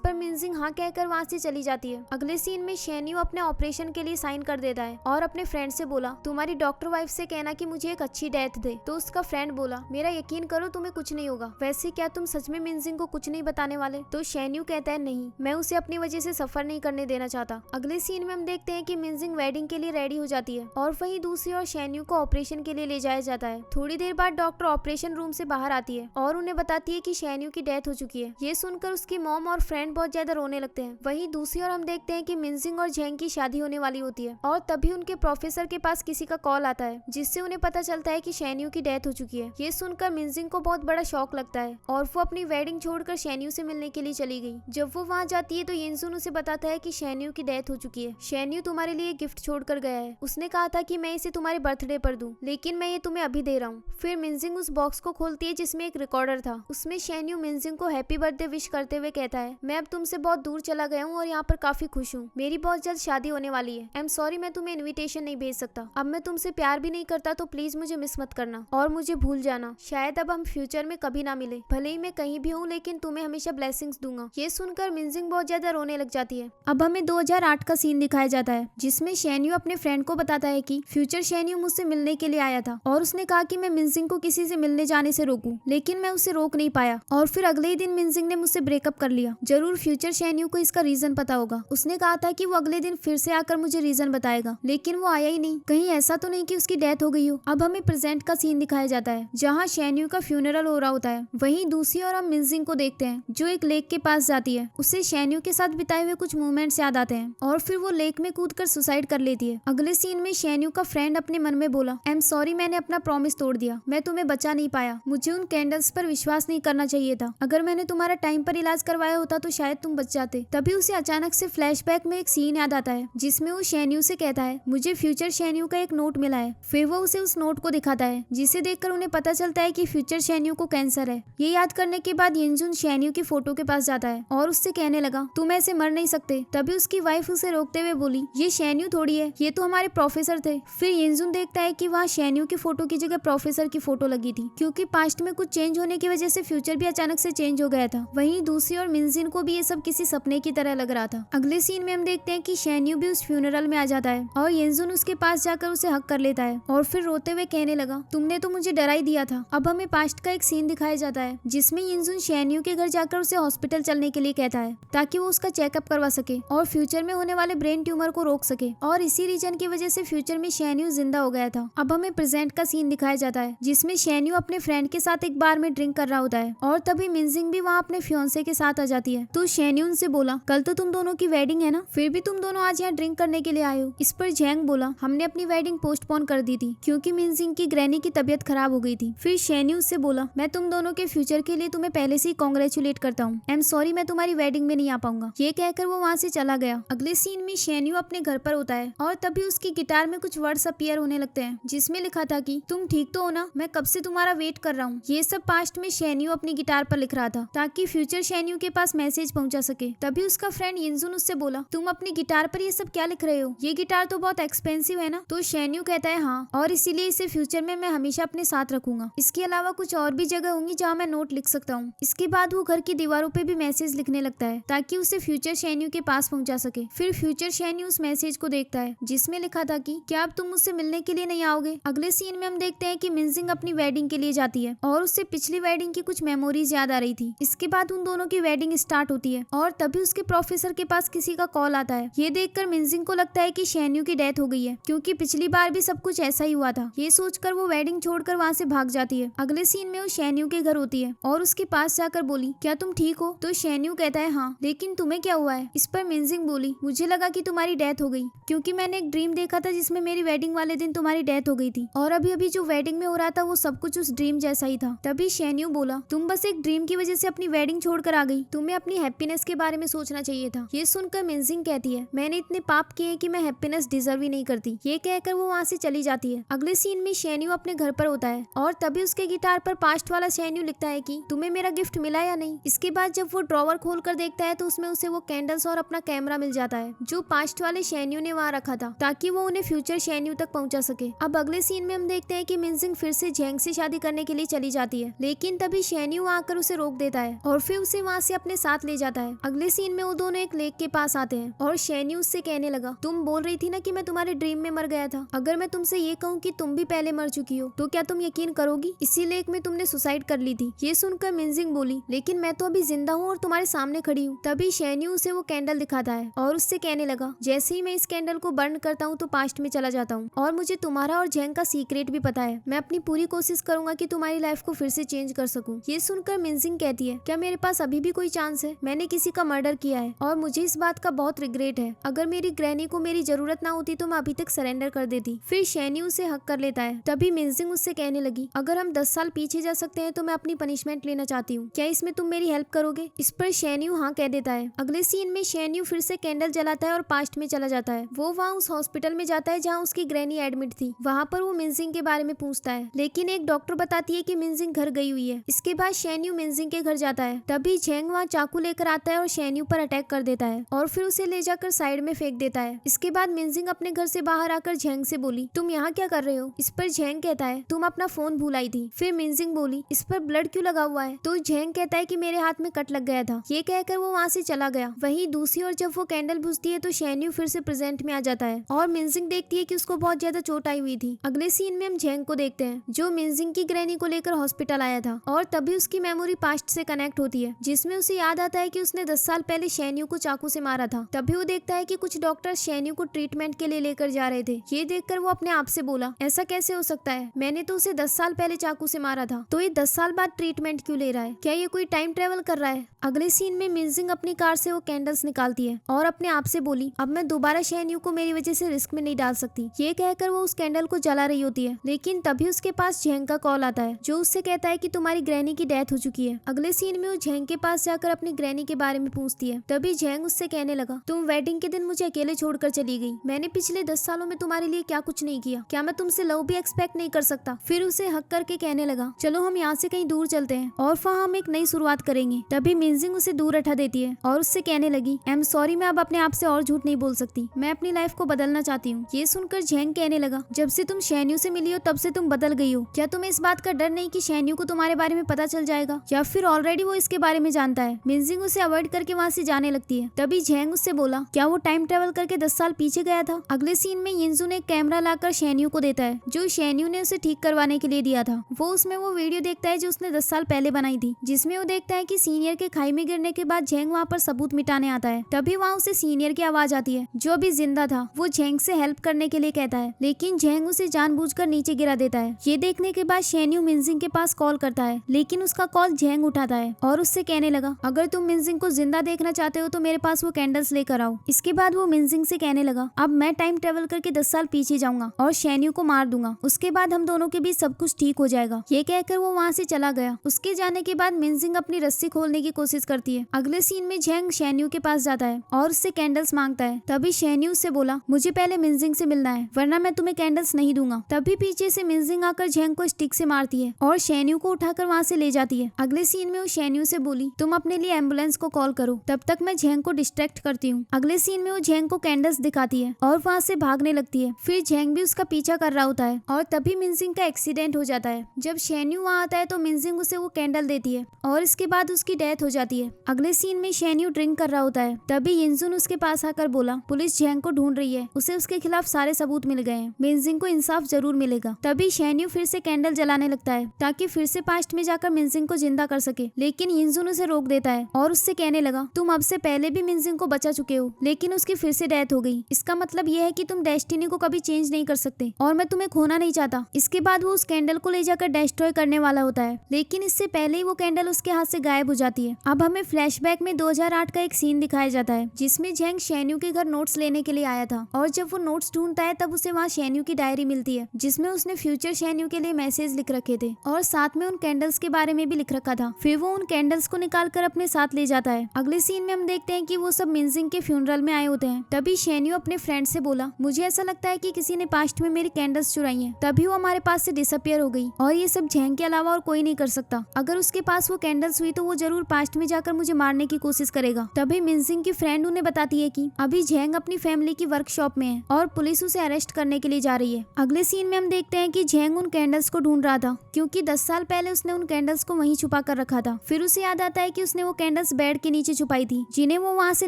पर मिनजिंग हाँ कहकर वहाँ से चली जाती है। अगले सीन में शेन्यू अपने ऑपरेशन के लिए साइन कर देता है और अपने फ्रेंड से बोला, तुम्हारी डॉक्टर वाइफ से कहना कि मुझे एक अच्छी डेथ दे। तो उसका फ्रेंड बोला, मेरा यकीन करो तुम्हें कुछ नहीं होगा। वैसे क्या तुम सच में मिनजिंग को कुछ नहीं बताने वाले। तो शेन्यू कहता है, नहीं, मैं उसे अपनी वजह से सफर नहीं करने देना चाहता। अगले सीन में हम देखते हैं कि मिनजिंग वेडिंग के लिए रेडी हो जाती है और वहीं दूसरी ओर शेन्यू को ऑपरेशन के लिए ले जाया जाता है। थोड़ी देर बाद डॉक्टर ऑपरेशन रूम से बाहर आती है और उन्हें बताती है कि शेन्यू की डेथ हो चुकी है। ये सुनकर उसकी मॉम और फ्रेंड बहुत ज्यादा रोने लगते हैं। वहीं दूसरी ओर हम देखते हैं कि मिनजिंग और झैंग की शादी होने वाली होती है और तभी उनके प्रोफेसर के पास किसी का कॉल आता है, जिससे उन्हें पता चलता है कि शेन्यू की डेथ हो चुकी है। ये सुनकर मिनजिंग को बहुत बड़ा शॉक लगता है और वो अपनी वेडिंग छोड़कर शेन्यू से मिलने के लिए चली गई। जब वो वहाँ जाती है तो यिनजुन उसे बताता है कि शेन्यू की डेथ हो चुकी है। शेन्यू तुम्हारे लिए गिफ्ट छोड़कर गया है। उसने कहा था कि मैं इसे तुम्हारे बर्थडे पर दूं, लेकिन मैं ये तुम्हें अभी दे रहा हूँ। फिर मिनजिंग उस बॉक्स को खोलती है जिसमें एक रिकॉर्डर था। उसमें शेन्यू मिनजिंग को हैप्पी बर्थडे विश करते हुए कहता है, मैं अब तुमसे बहुत दूर चला गया हूँ और यहाँ पर काफी खुश हूँ। मेरी बहुत जल्द शादी होने वाली है। आई एम सॉरी, मैं तुम्हें इन्विटेशन नहीं भेज सकता। अब मैं तुमसे प्यार भी नहीं करता, तो प्लीज मुझे मिस मत करना और मुझे भूल जाना। शायद अब हम फ्यूचर में कभी ना मिले। भले ही मैं कहीं भी हूँ, लेकिन तुम्हें हमेशा ब्लेसिंग्स दूंगा। ये सुनकर मिनजिंग बहुत ज्यादा रोने लग जाती है। अब हमें 2008 का सीन दिखाया जाता है, जिसमें शेन्यू अपने फ्रेंड को बताता है कि फ्यूचर शेन्यू मुझसे मिलने के लिए आया था और उसने कहा कि मैं मिनजिंग को किसी से मिलने जाने से रोकूं, लेकिन मैं उसे रोक नहीं पाया और फिर अगले ही दिन मिनजिंग ने मुझसे ब्रेकअप कर लिया। जरूर फ्यूचर शेन्यू को इसका रीजन पता होगा। उसने कहा था कि वो अगले दिन फिर से आकर मुझे रीजन बताएगा, लेकिन वो आया ही नहीं। कहीं ऐसा तो नहीं कि उसकी डेथ हो गई हो। अब हमें प्रेजेंट का सीन दिखाया जाता है, जहाँ शेन्यू का फ्यूनरल हो रहा होता है। वहीं दूसरी ओर हम मिनजिंग को देखते हैं, जो एक लेक के पास जाती है। उसे शेन्यू के साथ बिताए हुए कुछ मोमेंट्स याद आते हैं और फिर वो लेक में कूदकर सुसाइड कर लेती है। अगले सीन में शेन्यू का फ्रेंड अपने मन में बोला, आई एम सॉरी, मैंने अपना प्रॉमिस तोड़ दिया। मैं तुम्हें बचा नहीं पाया। मुझे उन कैंडल्स पर विश्वास नहीं करना चाहिए था। अगर मैंने तुम्हारा टाइम पर इलाज करवाया होता तो शायद तुम बच जाते। तभी उसे अचानक से फ्लैशबैक में एक सीन याद आता है, जिसमें वो शेन्यू से कहता है, मुझे फ्यूचर शेन्यू का एक नोट मिला है। फिर वो उसे उस नोट को दिखाता है, जिसे देखकर उन्हें पता चलता है कि फ्यूचर शेन्यू को कैंसर है। ये याद करने के बाद यिनजुन शेन्यू की फोटो के पास जाता है और उससे कहने लगा, तुम ऐसे मर नहीं सकते। तभी उसकी वाइफ उसे रोकते हुए बोली, ये शेन्यू थोड़ी है, ये तो हमारे प्रोफेसर थे। फिर यिनजुन देखता है कि वहाँ शेन्यू की फोटो की जगह प्रोफेसर की फोटो लगी थी, क्योंकि पास्ट में कुछ चेंज होने की वजह से फ्यूचर भी अचानक से चेंज हो गया था। वहीं दूसरी ओर मिनजिन को भी ये सब किसी सपने की तरह लग रहा था। अगले सीन में हम देखते हैं कि शेन्यू भी उस फ्यूनरल में आ जाता है और यिनजुन उसके पास जाकर उसे हक कर लेता है और फिर रोते हुए कहने लगा, तुमने तो मुझे डरा ही दिया था। अब हमें पास्ट का एक सीन दिखाया जाता है, जिसमें यिनजुन शेन्यू के घर जाकर उसे हॉस्पिटल चलने के लिए कहता है, ताकि वो उसका चेकअप करवा सके और फ्यूचर में होने वाले ब्रेन ट्यूमर को रोक सके। और इसी रीजन की वजह से फ्यूचर में शेन्यू जिंदा हो गया था। अब हमें प्रेजेंट का सीन दिखाया जाता है, जिसमें शेन्यू अपने फ्रेंड के साथ एक बार में ड्रिंक कर रहा होता है और तभी मिनजिंग भी वहाँ अपने फियांसे के साथ आ जाती है। तो शेन्यू उनसे बोला, कल तो तुम दोनों की वेडिंग है ना, फिर भी तुम दोनों आज यहाँ ड्रिंक करने के लिए आए हो। इस पर झैंग बोला, हमने अपनी वेडिंग पोस्टपोन कर दी थी क्योंकि मिनजिंग की ग्रैनी की तबीयत खराब हो गई थी। फिर शेन्यू उससे बोला, मैं तुम दोनों के फ्यूचर के लिए तुम्हें पहले से ही कॉन्ग्रेचुलेट करता हूँ। आई एम सॉरी, मैं तुम्हारी वेडिंग में नहीं आ पाऊंगा। ये कहकर वो वहाँ से चला गया। अगले सीन में शेन्यू अपने घर पर होता है और तभी उसकी गिटार में कुछ वर्ड्स अपीयर होने लगते हैं, जिसमें लिखा था कि तुम ठीक तो हो ना, मैं कब से तुम्हारा वेट कर रहा हूँ। ये सब पास्ट में शेन्यू अपनी गिटार पर लिख रहा था, ताकि फ्यूचर शेन्यू के पास मैसेज पहुंचा सके। तभी उसका फ्रेंड यिनजुन उससे बोला, तुम अपनी गिटार पर ये सब क्या लिख रहे हो? ये गिटार तो बहुत एक्सपेंसिव है ना। तो शेन्यू कहता है, हाँ, और इसीलिए इसे फ्यूचर में मैं हमेशा अपने साथ रखूंगा। इसके अलावा कुछ और भी जगह होंगी जहाँ मैं नोट लिख सकता हूँ। इसके बाद वो घर की दीवारों पे भी मैसेज लिखने लगता है, ताकि उसे फ्यूचर शेन्यू के पास पहुंचा सके। फिर फ्यूचर शेन्यू उस मैसेज को देखता है, जिसमें लिखा था कि क्या अब तुम मुझसे मिलने के लिए नहीं आओगे। अगले सीन में हम देखते हैं कि मिनजिंग अपनी वेडिंग के लिए जाती है और उससे पिछली वेडिंग की कुछ मेमोरीज याद आ रही थी। इसके बाद उन दोनों की वेडिंग स्टार्ट होती है और तभी उसके प्रोफेसर के पास किसी का कॉल आता है। ये देखकर मिनजिंग को लगता है कि शेन्यू की डेथ हो गई है, क्योंकि पिछली बार भी सब कुछ ऐसा ही हुआ था। ये सोचकर वो वेडिंग छोड़कर वहाँ से भाग जाती है। अगले सीन में वो शेन्यू के घर होती है और उसके पास जाकर बोली, क्या तुम ठीक हो? तो शेन्यू कहता है, हाँ, लेकिन तुम्हें क्या हुआ है? इस पर मिनजिंग बोली, मुझे लगा कि तुम्हारी डेथ हो गई, क्योंकि मैंने एक ड्रीम देखा था जिसमें मेरी वेडिंग वाले दिन तुम्हारी डेथ हो गई थी और अभी अभी जो वेडिंग में हो रहा था वो सब कुछ उस ड्रीम जैसा ही था। तभी शेन्यू बोला, तुम बस बस एक ड्रीम की वजह से अपनी वेडिंग छोड़कर आ गई। तुम्हें अपनी हैप्पीनेस के बारे में सोचना चाहिए था। ये सुनकर मिनजिंग कहती है, मैंने इतने पाप किए हैं कि मैं हैप्पीनेस डिजर्व ही नहीं करती। ये कहकर वो वहाँ से चली जाती है। अगले सीन में शेन्यू अपने घर पर होता है और तभी उसके गिटार पर पास्ट वाला शेन्यू लिखता है कि तुम्हें मेरा गिफ्ट मिला या नहीं। इसके बाद जब वो ड्रॉवर खोल कर देखता है तो उसमें उसे वो कैंडल्स और अपना कैमरा मिल जाता है जो पास्ट वाले शेन्यू ने वहाँ रखा था ताकि वो उन्हें फ्यूचर शेन्यू तक पहुंचा सके। अब अगले सीन में हम देखते हैं कि मिनजिंग फिर से झेंग से शादी करने के लिए चली जाती है, लेकिन तभी शेन्यू आकर उसे रोक देता है और फिर उसे वहाँ से अपने साथ ले जाता है। अगले सीन में वो दोनों एक लेक के पास आते हैं और शेन्यू उससे कहने लगा, तुम बोल रही थी ना कि मैं तुम्हारे ड्रीम में मर गया था। अगर मैं तुमसे ये कहूँ कि तुम भी पहले मर चुकी हो तो क्या तुम यकीन करोगी? इसी लेक में तुमने सुसाइड कर ली थी। ये सुनकर मिनजिंग बोली, लेकिन मैं तो अभी जिंदा हूँ और तुम्हारे सामने खड़ी हूँ। तभी शेन्यू उसे वो कैंडल दिखाता है और उससे कहने लगा, जैसे ही मैं इस कैंडल को बर्न करता हूँ तो पास्ट में चला जाता हूँ और मुझे तुम्हारा और झेंग का सीक्रेट भी पता है। मैं अपनी पूरी कोशिश करूंगा कि तुम्हारी लाइफ को फिर से चेंज कर सकूं। ये सुनकर मिनजिंग कहती है, क्या मेरे पास अभी भी कोई चांस है? मैंने किसी का मर्डर किया है और मुझे इस बात का बहुत रिग्रेट है। अगर मेरी ग्रैनी को मेरी जरूरत ना होती तो मैं अभी तक सरेंडर कर देती। फिर शेन्यू उसे हक कर लेता है। तभी मिनजिंग उससे कहने लगी, अगर हम 10 साल पीछे जा सकते हैं तो मैं अपनी पनिशमेंट लेना चाहती हूँ। क्या इसमें तुम मेरी हेल्प करोगे? इस पर शेन्यू हाँ कह देता है। अगले सीन में शेन्यू फिर से कैंडल जलाता है और पास्ट में चला जाता है। वो वहाँ उस हॉस्पिटल में जाता है जहाँ उसकी ग्रैनी एडमिट थी। वहाँ पर वो मिनजिंग के बारे में पूछता है, लेकिन एक डॉक्टर बताती है कि मिनजिंग घर गई हुई है। इसके बाद शेन्यू मिनजिंग के घर जाता है। तभी झेंग वहाँ चाकू लेकर आता है और शेन्यू पर अटैक कर देता है और फिर उसे ले जाकर साइड में फेंक देता है। इसके बाद मिनजिंग अपने घर से बाहर आकर झेंग से बोली, तुम यहाँ क्या कर रहे हो? इस पर झेंग कहता है, तुम अपना फोन भूल आई थी। फिर मिनजिंग बोली, इस पर ब्लड क्यों लगा हुआ है? तो झेंग कहता है कि मेरे हाथ में कट लग गया था। ये कहकर वो वहाँ से चला गया। वहीं दूसरी ओर जब वो कैंडल बुझती है तो शेन्यू फिर से प्रेजेंट में आ जाता है और मिनजिंग देखती है कि उसको बहुत ज्यादा चोट आई हुई थी। अगले सीन में हम झेंग को देखते हैं जो मिनजिंग की ग्रैनी को लेकर हॉस्पिटल आया था और तभी उसकी मेमोरी पास्ट से कनेक्ट होती है जिसमें उसे याद आता है कि उसने 10 साल पहले शेन्यू को चाकू से मारा था। तभी वो देखता है कि कुछ डॉक्टर शेन्यू को ट्रीटमेंट के लिए लेकर जा रहे थे। ये देखकर वो अपने आप से बोला, ऐसा कैसे हो सकता है? मैंने तो उसे 10 साल पहले चाकू से मारा था, तो ये 10 साल बाद ट्रीटमेंट क्यों ले रहा है? क्या ये कोई टाइम ट्रेवल कर रहा है? अगले सीन में मिनजिंग अपनी कार से वो कैंडल्स निकालती है और अपने आप से बोली, अब मैं दोबारा शेन्यू को मेरी वजह से रिस्क में नहीं डाल सकती। ये कहकर वो उस कैंडल को जला रही होती है, लेकिन तभी उसके पास झेंग का कॉल आता है जो उससे कहता है कि तुम्हारी ग्रैनी की डेथ हो चुकी है। अगले सीन में वो झेंग के पास जाकर अपनी ग्रैनी के बारे में पूछती है। तभी झेंग उससे कहने लगा, तुम वेडिंग के दिन मुझे अकेले छोड़कर चली गई। मैंने पिछले 10 सालों में तुम्हारे लिए क्या कुछ नहीं किया? क्या मैं तुमसे लव भी एक्सपेक्ट नहीं कर सकता? फिर उसे हक करके कहने लगा, चलो हम यहाँ से कहीं दूर चलते हैं और वहाँ हम एक नई शुरुआत करेंगे। तभी मिनजिंग उसे दूर हटा देती है और उससे कहने लगी, आई एम सॉरी, मैं अब अपने आप से और झूठ नहीं बोल सकती। मैं अपनी लाइफ को बदलना चाहती हूँ। ये सुनकर झेंग कहने लगा, जब से तुम शेन्यू से मिली हो तब से तुम बदल गई हो। क्या तुम्हें इस बात का डर नहीं कि शेन्यू को तुम्हारे बारे में पता चल जाएगा, या फिर ऑलरेडी वो इसके बारे में जानता है? मिनजिंग उसे अवॉइड करके वहाँ से जाने लगती है। तभी झेंग उससे बोला, क्या वो टाइम ट्रेवल करके 10 साल पीछे गया था? अगले सीन में यिंजू ने एक कैमरा लाकर शेन्यू को देता है जो शेन्यू ने उसे ठीक करवाने के लिए दिया था। वो उसमें वो वीडियो देखता है जो उसने 10 साल पहले बनाई थी, जिसमें वो देखता है कि सीनियर के खाई में गिरने के बाद झेंग वहाँ पर सबूत मिटाने आता है। तभी वहाँ उसे सीनियर की आवाज आती है जो अभी जिंदा था। वो झेंग से हेल्प करने के लिए कहता है, लेकिन झेंग उसे जानबूझकर नीचे गिरा देता है। ये देखने के बाद शेन्यू मिनजिंग के पास कॉल करता है, लेकिन उसका कॉल झेंग उठाता है और उससे कहने लगा, अगर तुम मिनजिंग को जिंदा देखना चाहते हो तो मेरे पास वो कैंडल्स लेकर आओ। इसके बाद वो मिनजिंग से कहने लगा, अब मैं टाइम ट्रेवल करके 10 साल पीछे जाऊंगा और शेन्यू को मार दूंगा। उसके बाद हम दोनों के बीच सब कुछ ठीक हो जाएगा। ये कहकर वो वहाँ से चला गया। उसके जाने के बाद मिनजिंग अपनी रस्सी खोलने की कोशिश करती है। अगले सीन में झेंग शेन्यू के पास जाता है और उससे कैंडल्स मांगता है। तभी शेन्यू उससे बोला, मुझे पहले मिनजिंग से मिलना है वरना मैं तुम्हें कैंडल्स नहीं दूंगा। तभी पीछे से मिनजिंग आकर झेंग को स्टिक से मारती है और शेन्यू को उठाकर वहाँ से ले जाती है। अगले सीन में वो शेन्यू से बोली, तुम अपने लिए एम्बुलेंस को कॉल करो, तब तक मैं झेंग को डिस्ट्रैक्ट करती हूँ। अगले सीन में वो झेंग को कैंडल्स दिखाती है और वहाँ से भागने लगती है। फिर झेंग भी उसका पीछा कर रहा होता है और तभी मिनजिंग का एक्सीडेंट हो जाता है। जब शेन्यू वहाँ आता है तो मिनजिंग उसे वो कैंडल देती है और इसके बाद उसकी डेथ हो जाती है। अगले सीन में शेन्यू ड्रिंक कर रहा होता है। तभी यिंजुन उसके पास आकर बोला, पुलिस झेंग को ढूंढ रही है, उसे उसके खिलाफ सारे सबूत मिल गए हैं, मिनजिंग को इंसाफ जरूर मिलेगा। तभी शेन्यू फिर से कैंडल जलाने लगता है ताकि फिर से पास्ट में जाकर मिनजिंग को जिंदा कर सके, लेकिन यिंजुन उसे रोक देता है और उससे कहने लगा, तुम अब से पहले भी मिनजिंग को बचा चुके हो, लेकिन उसकी फिर से डेथ हो गई। इसका मतलब यह है कि तुम डेस्टिनी को कभी चेंज नहीं कर सकते और मैं तुम्हें खोना नहीं चाहता। इसके बाद वो उस कैंडल को ले जाकर डिस्ट्रॉय करने वाला होता है, लेकिन इससे पहले ही वो कैंडल उसके हाथ से गायब हो जाती है। अब हमें फ्लैशबैक में 2008 का एक सीन दिखाया जाता है जिसमें झेंग शेन्यू के घर नोट्स लेने के लिए आया था और जब वो नोट्स ढूंढता है तब उसे वहाँ शेन्यू की डायरी मिलती है जिसमें उसने फ्यूचर शेन्यू के लिए मैसेज लिख रखे थे और साथ में उन कैंडल्स के बारे में भी भी लिख रखा था। फिर वो उन कैंडल्स को निकाल कर अपने साथ ले जाता है। अगले सीन में हम देखते हैं कि वो सब मिनजिंग के फ्यूनरल में आए होते हैं। तभी शेन्यू अपने फ्रेंड से बोला, मुझे ऐसा लगता है कि किसी ने पास्ट में मेरी कैंडल्स चुराई हैं। तभी वो हमारे पास से डिसअपियर हो गई और ये सब झेंग के अलावा और कोई नहीं कर सकता। अगर उसके पास वो कैंडल्स हुई तो वो जरूर पास्ट में जाकर मुझे मारने की कोशिश करेगा। तभी मिनजिंग की फ्रेंड उन्हें बताती है कि अभी झेंग अपनी फैमिली की वर्कशॉप में है और पुलिस उसे अरेस्ट करने के लिए जा रही है। अगले सीन में हम देखते हैं कि झेंग उन कैंडल्स को ढूंढ रहा था क्योंकि 10 साल पहले उसने उन कैंडल्स को वहीं छुपा कर रखा था। फिर उसे याद आता है कि उसने वो कैंडल्स बेड के नीचे छुपाई थी, जिन्हें वो वहाँ से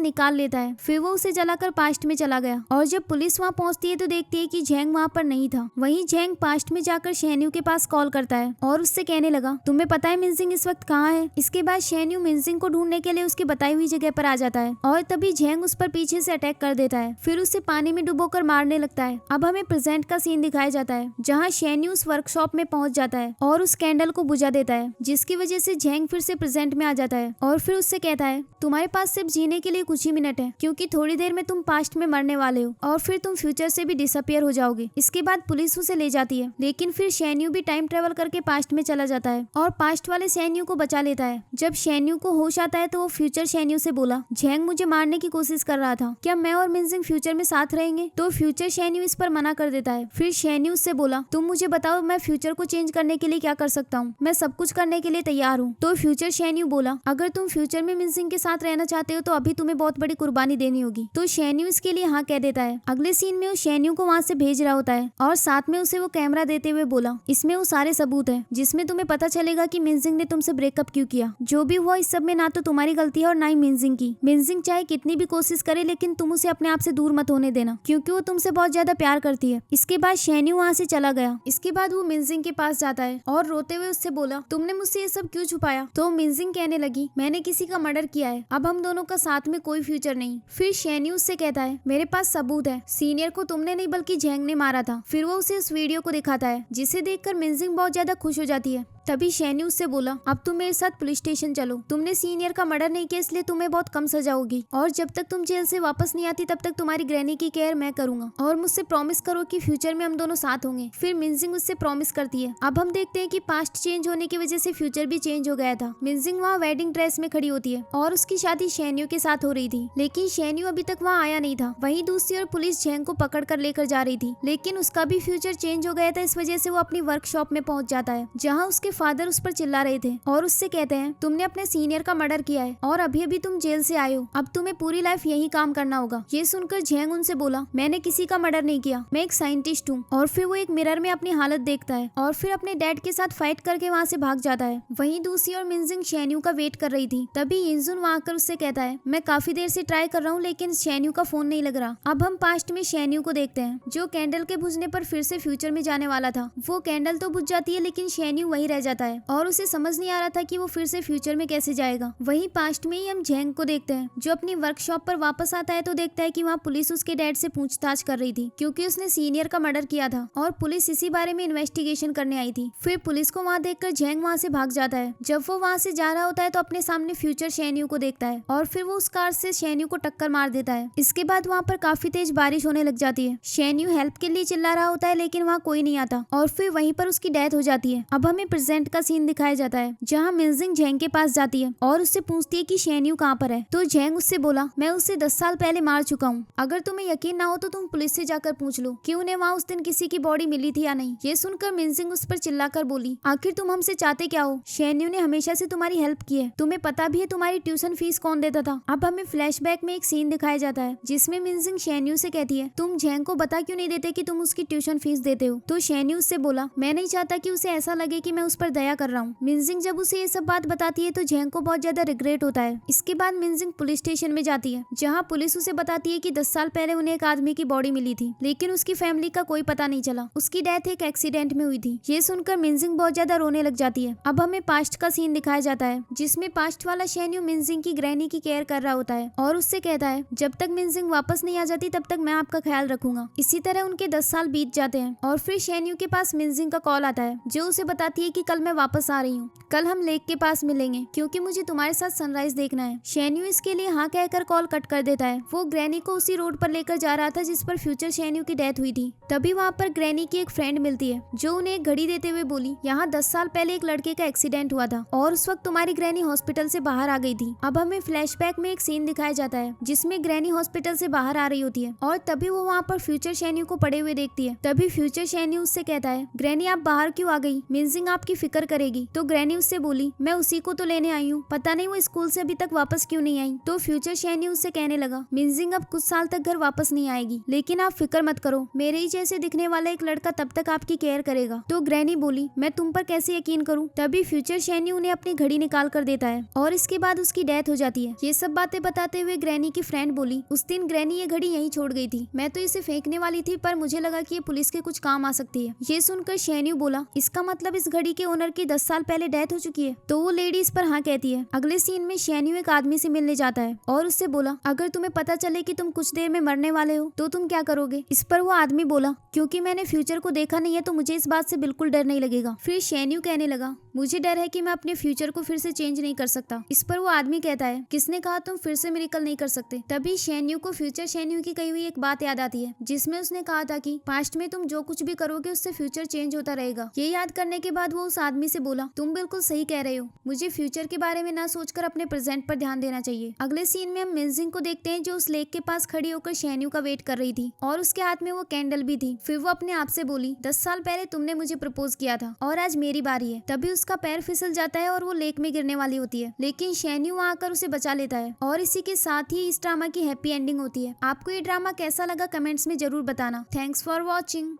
निकाल लेता है। फिर वो उसे जलाकर पास्ट में चला गया और जब पुलिस वहाँ पहुँचती है तो देखती है कि झेंग वहाँ पर नहीं था। वहीं झेंग पास्ट में जाकर शेन्यू के पास कॉल करता है और उससे कहने लगा, तुम्हें पता है मिनजिंग इस वक्त कहाँ है। इसके बाद शेन्यू मिनजिंग को ढूंढने के लिए उसकी बताई हुई जगह पर आ जाता है और तभी झेंग उस पर पीछे से अटैक कर देता है। फिर उसे पानी में डुबोकर मारने लगता है। अब हमें प्रेजेंट का सीन दिखाया जाता है जहाँ शेन्यू उस वर्कशॉप में पहुंच जाता है और उस कैंडल को बुझा देता है, जिसकी वजह से झेंग फिर से प्रेजेंट में आ जाता है और फिर उससे कहता है, तुम्हारे पास सिर्फ जीने के लिए कुछ ही मिनट है क्योंकि थोड़ी देर में तुम पास्ट में मरने वाले हो और फिर तुम फ्यूचर से भी डिसअपियर हो जाओगे। इसके बाद पुलिस उसे ले जाती है, लेकिन फिर शेन्यू भी टाइम ट्रेवल करके पास्ट में चला जाता है और पास्ट वाले शेन्यू को बचा लेता है। जब शेन्यू को होश आता है तो वो फ्यूचर शेन्यू से बोला, झेंग मुझे मारने की कोशिश कर रहा था, क्या मैं और मिनजिंग फ्यूचर में साथ रहेंगे। तो फ्यूचर शेन्यू इस पर मना कर देता है। फिर शेन्यू उससे बोला, तुम मुझे बताओ मैं फ्यूचर को चेंज करने के लिए क्या कर सकता हूँ, मैं सब कुछ करने के लिए तैयार हूँ। तो फ्यूचर शेन्यू बोला, अगर तुम फ्यूचर में मिनजिंग के साथ रहना चाहते हो तो अभी तुम्हें बहुत बड़ी कुर्बानी देनी होगी। तो शेन्यू इसके लिए हाँ कह देता है। अगले सीन में वो शेन्यू को वहाँ से भेज रहा होता है और साथ में उसे वो कैमरा देते हुए बोला, इसमें वो सारे सबूत है जिसमें तुम्हें पता चलेगा कि मिनजिंग ने तुमसे ब्रेकअप क्यों किया। जो भी हुआ इस सब में ना तो तुम्हारी गलती है और ना ही मिनजिंग की। मिनजिंग चाहे कितनी भी कोशिश करे लेकिन तुम उसे अपने आप से दूर मत होने देना क्योंकि वो तुमसे बहुत ज्यादा प्यार करती है। इसके बाद शेन्यू वहाँ से चला गया। इसके बाद वो मिनजिंग के पास जाता है और रोते हुए उससे बोला, तुमने मुझसे ये सब क्यों छुपाया। तो मिनजिंग कहने लगी, मैंने किसी का मर्डर किया है, अब हम दोनों का साथ में कोई फ्यूचर नहीं। फिर शेन्यू उससे कहता है, मेरे पास सबूत है, सीनियर को तुमने नहीं बल्कि झेंग ने मारा था। फिर वो उसे उस वीडियो को दिखाता है जिसे देखकर मिनजिंग बहुत ज्यादा खुश हो जाती है। तभी शेन्यू उससे बोला, अब तुम मेरे साथ पुलिस स्टेशन चलो, तुमने सीनियर का मर्डर नहीं किया इसलिए तुम्हें बहुत कम सजा होगी और जब तक तुम जेल से वापस नहीं आती तब तक तुम्हारी ग्रैनी की केयर मैं करूंगा और मुझसे प्रॉमिस करो कि फ्यूचर में हम दोनों साथ होंगे। फिर मिनजिंग उससे प्रॉमिस करती है। अब हम देखते हैं कि पास्ट चेंज होने की वजह से फ्यूचर भी चेंज हो गया था। मिनजिंग वहाँ वेडिंग ड्रेस में खड़ी होती है और उसकी शादी शेन्यू के साथ हो रही थी, लेकिन शेन्यू अभी तक वहाँ आया नहीं था। वहीं दूसरी ओर पुलिस झेंग को पकड़ कर लेकर जा रही थी, लेकिन उसका भी फ्यूचर चेंज हो गया था। इस वजह से वो अपनी वर्कशॉप में पहुंच जाता है जहाँ उसके फादर उस पर चिल्ला रहे थे और उससे कहते हैं, तुमने अपने सीनियर का मर्डर किया है और अभी अभी तुम जेल से आए हो, अब तुम्हें पूरी लाइफ यही काम करना होगा। ये सुनकर झेंग उनसे बोला, मैंने किसी का मर्डर नहीं किया, मैं एक साइंटिस्ट हूँ। और फिर वो एक मिरर में अपनी हालत देखता है और फिर अपने डैड के साथ फाइट करके वहाँ से भाग जाता है। वहीं दूसरी ओर मिनजिंग शेन्यू का वेट कर रही थी। तभी यिनजुन वहाँ आकर उससे कहता है, मैं काफी देर से ट्राई कर रहा हूँ लेकिन शेन्यू का फोन नहीं लग रहा। अब हम पास्ट में शेन्यू को देखते हैं जो कैंडल के बुझने पर फिर से फ्यूचर में जाने वाला था। वो कैंडल तो बुझ जाती है लेकिन शेन्यू वहीं रह जाता है और उसे समझ नहीं आ रहा था कि वो फिर से फ्यूचर में कैसे जाएगा। वहीं पास्ट में ही हम झेंग को देखते हैं जो अपनी वर्कशॉप पर वापस आता है तो देखता है कि वहाँ पुलिस उसके डैड से पूछताछ कर रही थी क्योंकि उसने सीनियर का मर्डर किया था और पुलिस इसी बारे में इन्वेस्टिगेशन करने आई थी। फिर पुलिस को वहाँ देखकर झेंग वहाँ से भाग जाता है। जब वो वहाँ से जा रहा होता है तो अपने सामने फ्यूचर शेन्यू को देखता है और फिर वो उस कार से शेन्यू को टक्कर मार देता है। इसके बाद वहाँ पर काफी तेज बारिश होने लग जाती है। शेन्यू हेल्प के लिए चिल्ला रहा होता है लेकिन वहाँ कोई नहीं आता और फिर वहीं पर उसकी डेथ हो जाती है। अब हमें प्रेजेंट का सीन दिखाया जाता है जहाँ मिनजिंग झेंग के पास जाती है और उससे पूछती है कि शेन्यू कहाँ पर है। तो झेंग उससे बोला, मैं उसे 10 साल पहले मार चुका हूँ, अगर तुम्हें यकीन ना हो तो तुम पुलिस से जाकर पूछ लो कि उन्हें वहाँ उस दिन किसी की बॉडी मिली थी या नहीं। ये सुनकर मिनजिंग उस पर चिल्लाकर बोली, आखिर तुम हमसे चाहते क्या हो। शेन्यू ने हमेशा से तुम्हारी हेल्प की है, तुम्हें पता भी है तुम्हारी ट्यूशन फीस कौन देता था। अब हमें फ्लैशबैक में एक सीन दिखाया जाता है जिसमें मिनजिंग शेन्यू से कहती है, तुम झेंग को बता क्यों नहीं देते कि तुम उसकी ट्यूशन फीस देते हो। तो शेन्यू उससे बोला, मैं नहीं चाहता कि उसे ऐसा लगे कि मैं उस पर दया कर रहा हूँ। मिनजिंग जब उसे ये सब बात बताती है तो झेंग को बहुत ज्यादा रिग्रेट होता है। इसके बाद मिनजिंग पुलिस स्टेशन में जाती है जहाँ पुलिस उसे बताती है कि 10 साल पहले उन्हें एक आदमी की बॉडी मिली थी लेकिन उसकी फैमिली का कोई पता नहीं चला, उसकी डेथ एक एक्सीडेंट में हुई थी। ये सुनकर मिनजिंग बहुत ज्यादा रोने लग जाती है। अब हमें पास्ट का सीन दिखाया जाता है जिसमें पास्ट वाला शेन्यू मिनजिंग की ग्रैनी की केयर कर रहा होता है और उससे कहता है, जब तक मिनजिंग वापस नहीं आ जाती तब तक मैं आपका ख्याल रखूंगा। इसी तरह उनके 10 साल बीत जाते हैं और फिर शेन्यू के पास मिनजिंग का कॉल आता है जो उसे बताती है कि कल मैं वापस आ रही हूँ। कल हम लेक के पास मिलेंगे क्योंकि मुझे तुम्हारे साथ सनराइज देखना है। शेन्यू इसके लिए हाँ कहकर कॉल कट कर देता है। वो ग्रैनी को उसी रोड पर लेकर जा रहा था जिस पर फ्यूचर शेन्यू की डेथ हुई थी। तभी वहाँ पर ग्रैनी की एक फ्रेंड मिलती है जो उन्हें एक घड़ी देते हुए बोली, यहाँ 10 साल पहले एक लड़के का एक्सीडेंट हुआ था और उस वक्त तुम्हारी ग्रैनी हॉस्पिटल से बाहर आ गई थी। अब हमें फ्लैशबैक में एक सीन दिखाया जाता है जिसमें ग्रैनी हॉस्पिटल से बाहर आ रही होती है और तभी वो वहाँ पर फ्यूचर शेन्यू को पड़े हुए देखती है। तभी फ्यूचर शेन्यू उससे कहता है, ग्रैनी आप बाहर क्यों आ गई? मिनजिंग आपकी फिक्र करेगी। तो ग्रैनी उससे बोली, मैं उसी को तो लेने आई हूँ, पता नहीं वो स्कूल से अभी तक वापस क्यों नहीं आई। तो फ्यूचर शेन्यू उससे कहने लगा, मिनजिंग अब कुछ साल तक घर वापस नहीं आएगी, लेकिन आप फिक्र मत करो, मेरे ही जैसे दिखने वाला एक लड़का तब तक आपकी केयर करेगा। तो ग्रैनी बोली, मैं तुम पर कैसे यकीन करूँ? तभी फ्यूचर शेन्यू उन्हें अपनी घड़ी निकाल कर देता है और इसके बाद उसकी डेथ हो जाती है। ये सब बातें बताते हुए ग्रैनी की फ्रेंड बोली, उस दिन ग्रैनी ये घड़ी यहीं छोड़ गई थी, मैं तो इसे फेंकने वाली थी पर मुझे लगा कि ये पुलिस के कुछ काम आ सकती है। ये सुनकर शेन्यू बोला, इसका मतलब इस घड़ी के ओनर की 10 साल पहले डेथ हो चुकी है। तो वो लेडी इस पर हाँ कहती है। अगले सीन में शेन्यू एक आदमी से मिलने जाता है और उससे बोला, अगर तुम्हें पता चले कि तुम कुछ देर में मरने वाले हो तो तुम क्या करोगे? इस पर वो आदमी बोला, क्योंकि मैंने फ्यूचर को देखा नहीं है तो मुझे इस बात से बिल्कुल डर नहीं लगेगा। फिर शेन्यू कहने लगा, मुझे डर है कि मैं अपने फ्यूचर को फिर से चेंज नहीं कर सकता। इस पर वो आदमी कहता है, किसने कहा तुम फिर से मिरेकल नहीं कर सकते? तभी शेन्यू को फ्यूचर शेन्यू की कही हुई एक बात याद आती है जिसमें उसने कहा था कि पास्ट में तुम जो कुछ भी करोगे उससे फ्यूचर चेंज होता रहेगा। ये याद करने के बाद वो उस आदमी से बोला, तुम बिल्कुल सही कह रहे हो, मुझे फ्यूचर के बारे में ना सोचकर अपने प्रेजेंट पर ध्यान देना चाहिए। अगले सीन में हम मिनजिंग को देखते हैं जो उस लेक के पास खड़ी होकर शेन्यू का वेट कर रही थी और उसके हाथ में वो कैंडल भी थी। फिर वो अपने आप से बोली, 10 साल पहले तुमने मुझे प्रपोज किया था और आज मेरी बारी है। तभी उसका पैर फिसल जाता है और वो लेक में गिरने वाली होती है, लेकिन शेन्यू वहाँ आकर उसे बचा लेता है और इसी के साथ ही इस ड्रामा की हैप्पी एंडिंग होती है। आपको ये ड्रामा कैसा लगा कमेंट्स में जरूर बताना। Thanks for watching.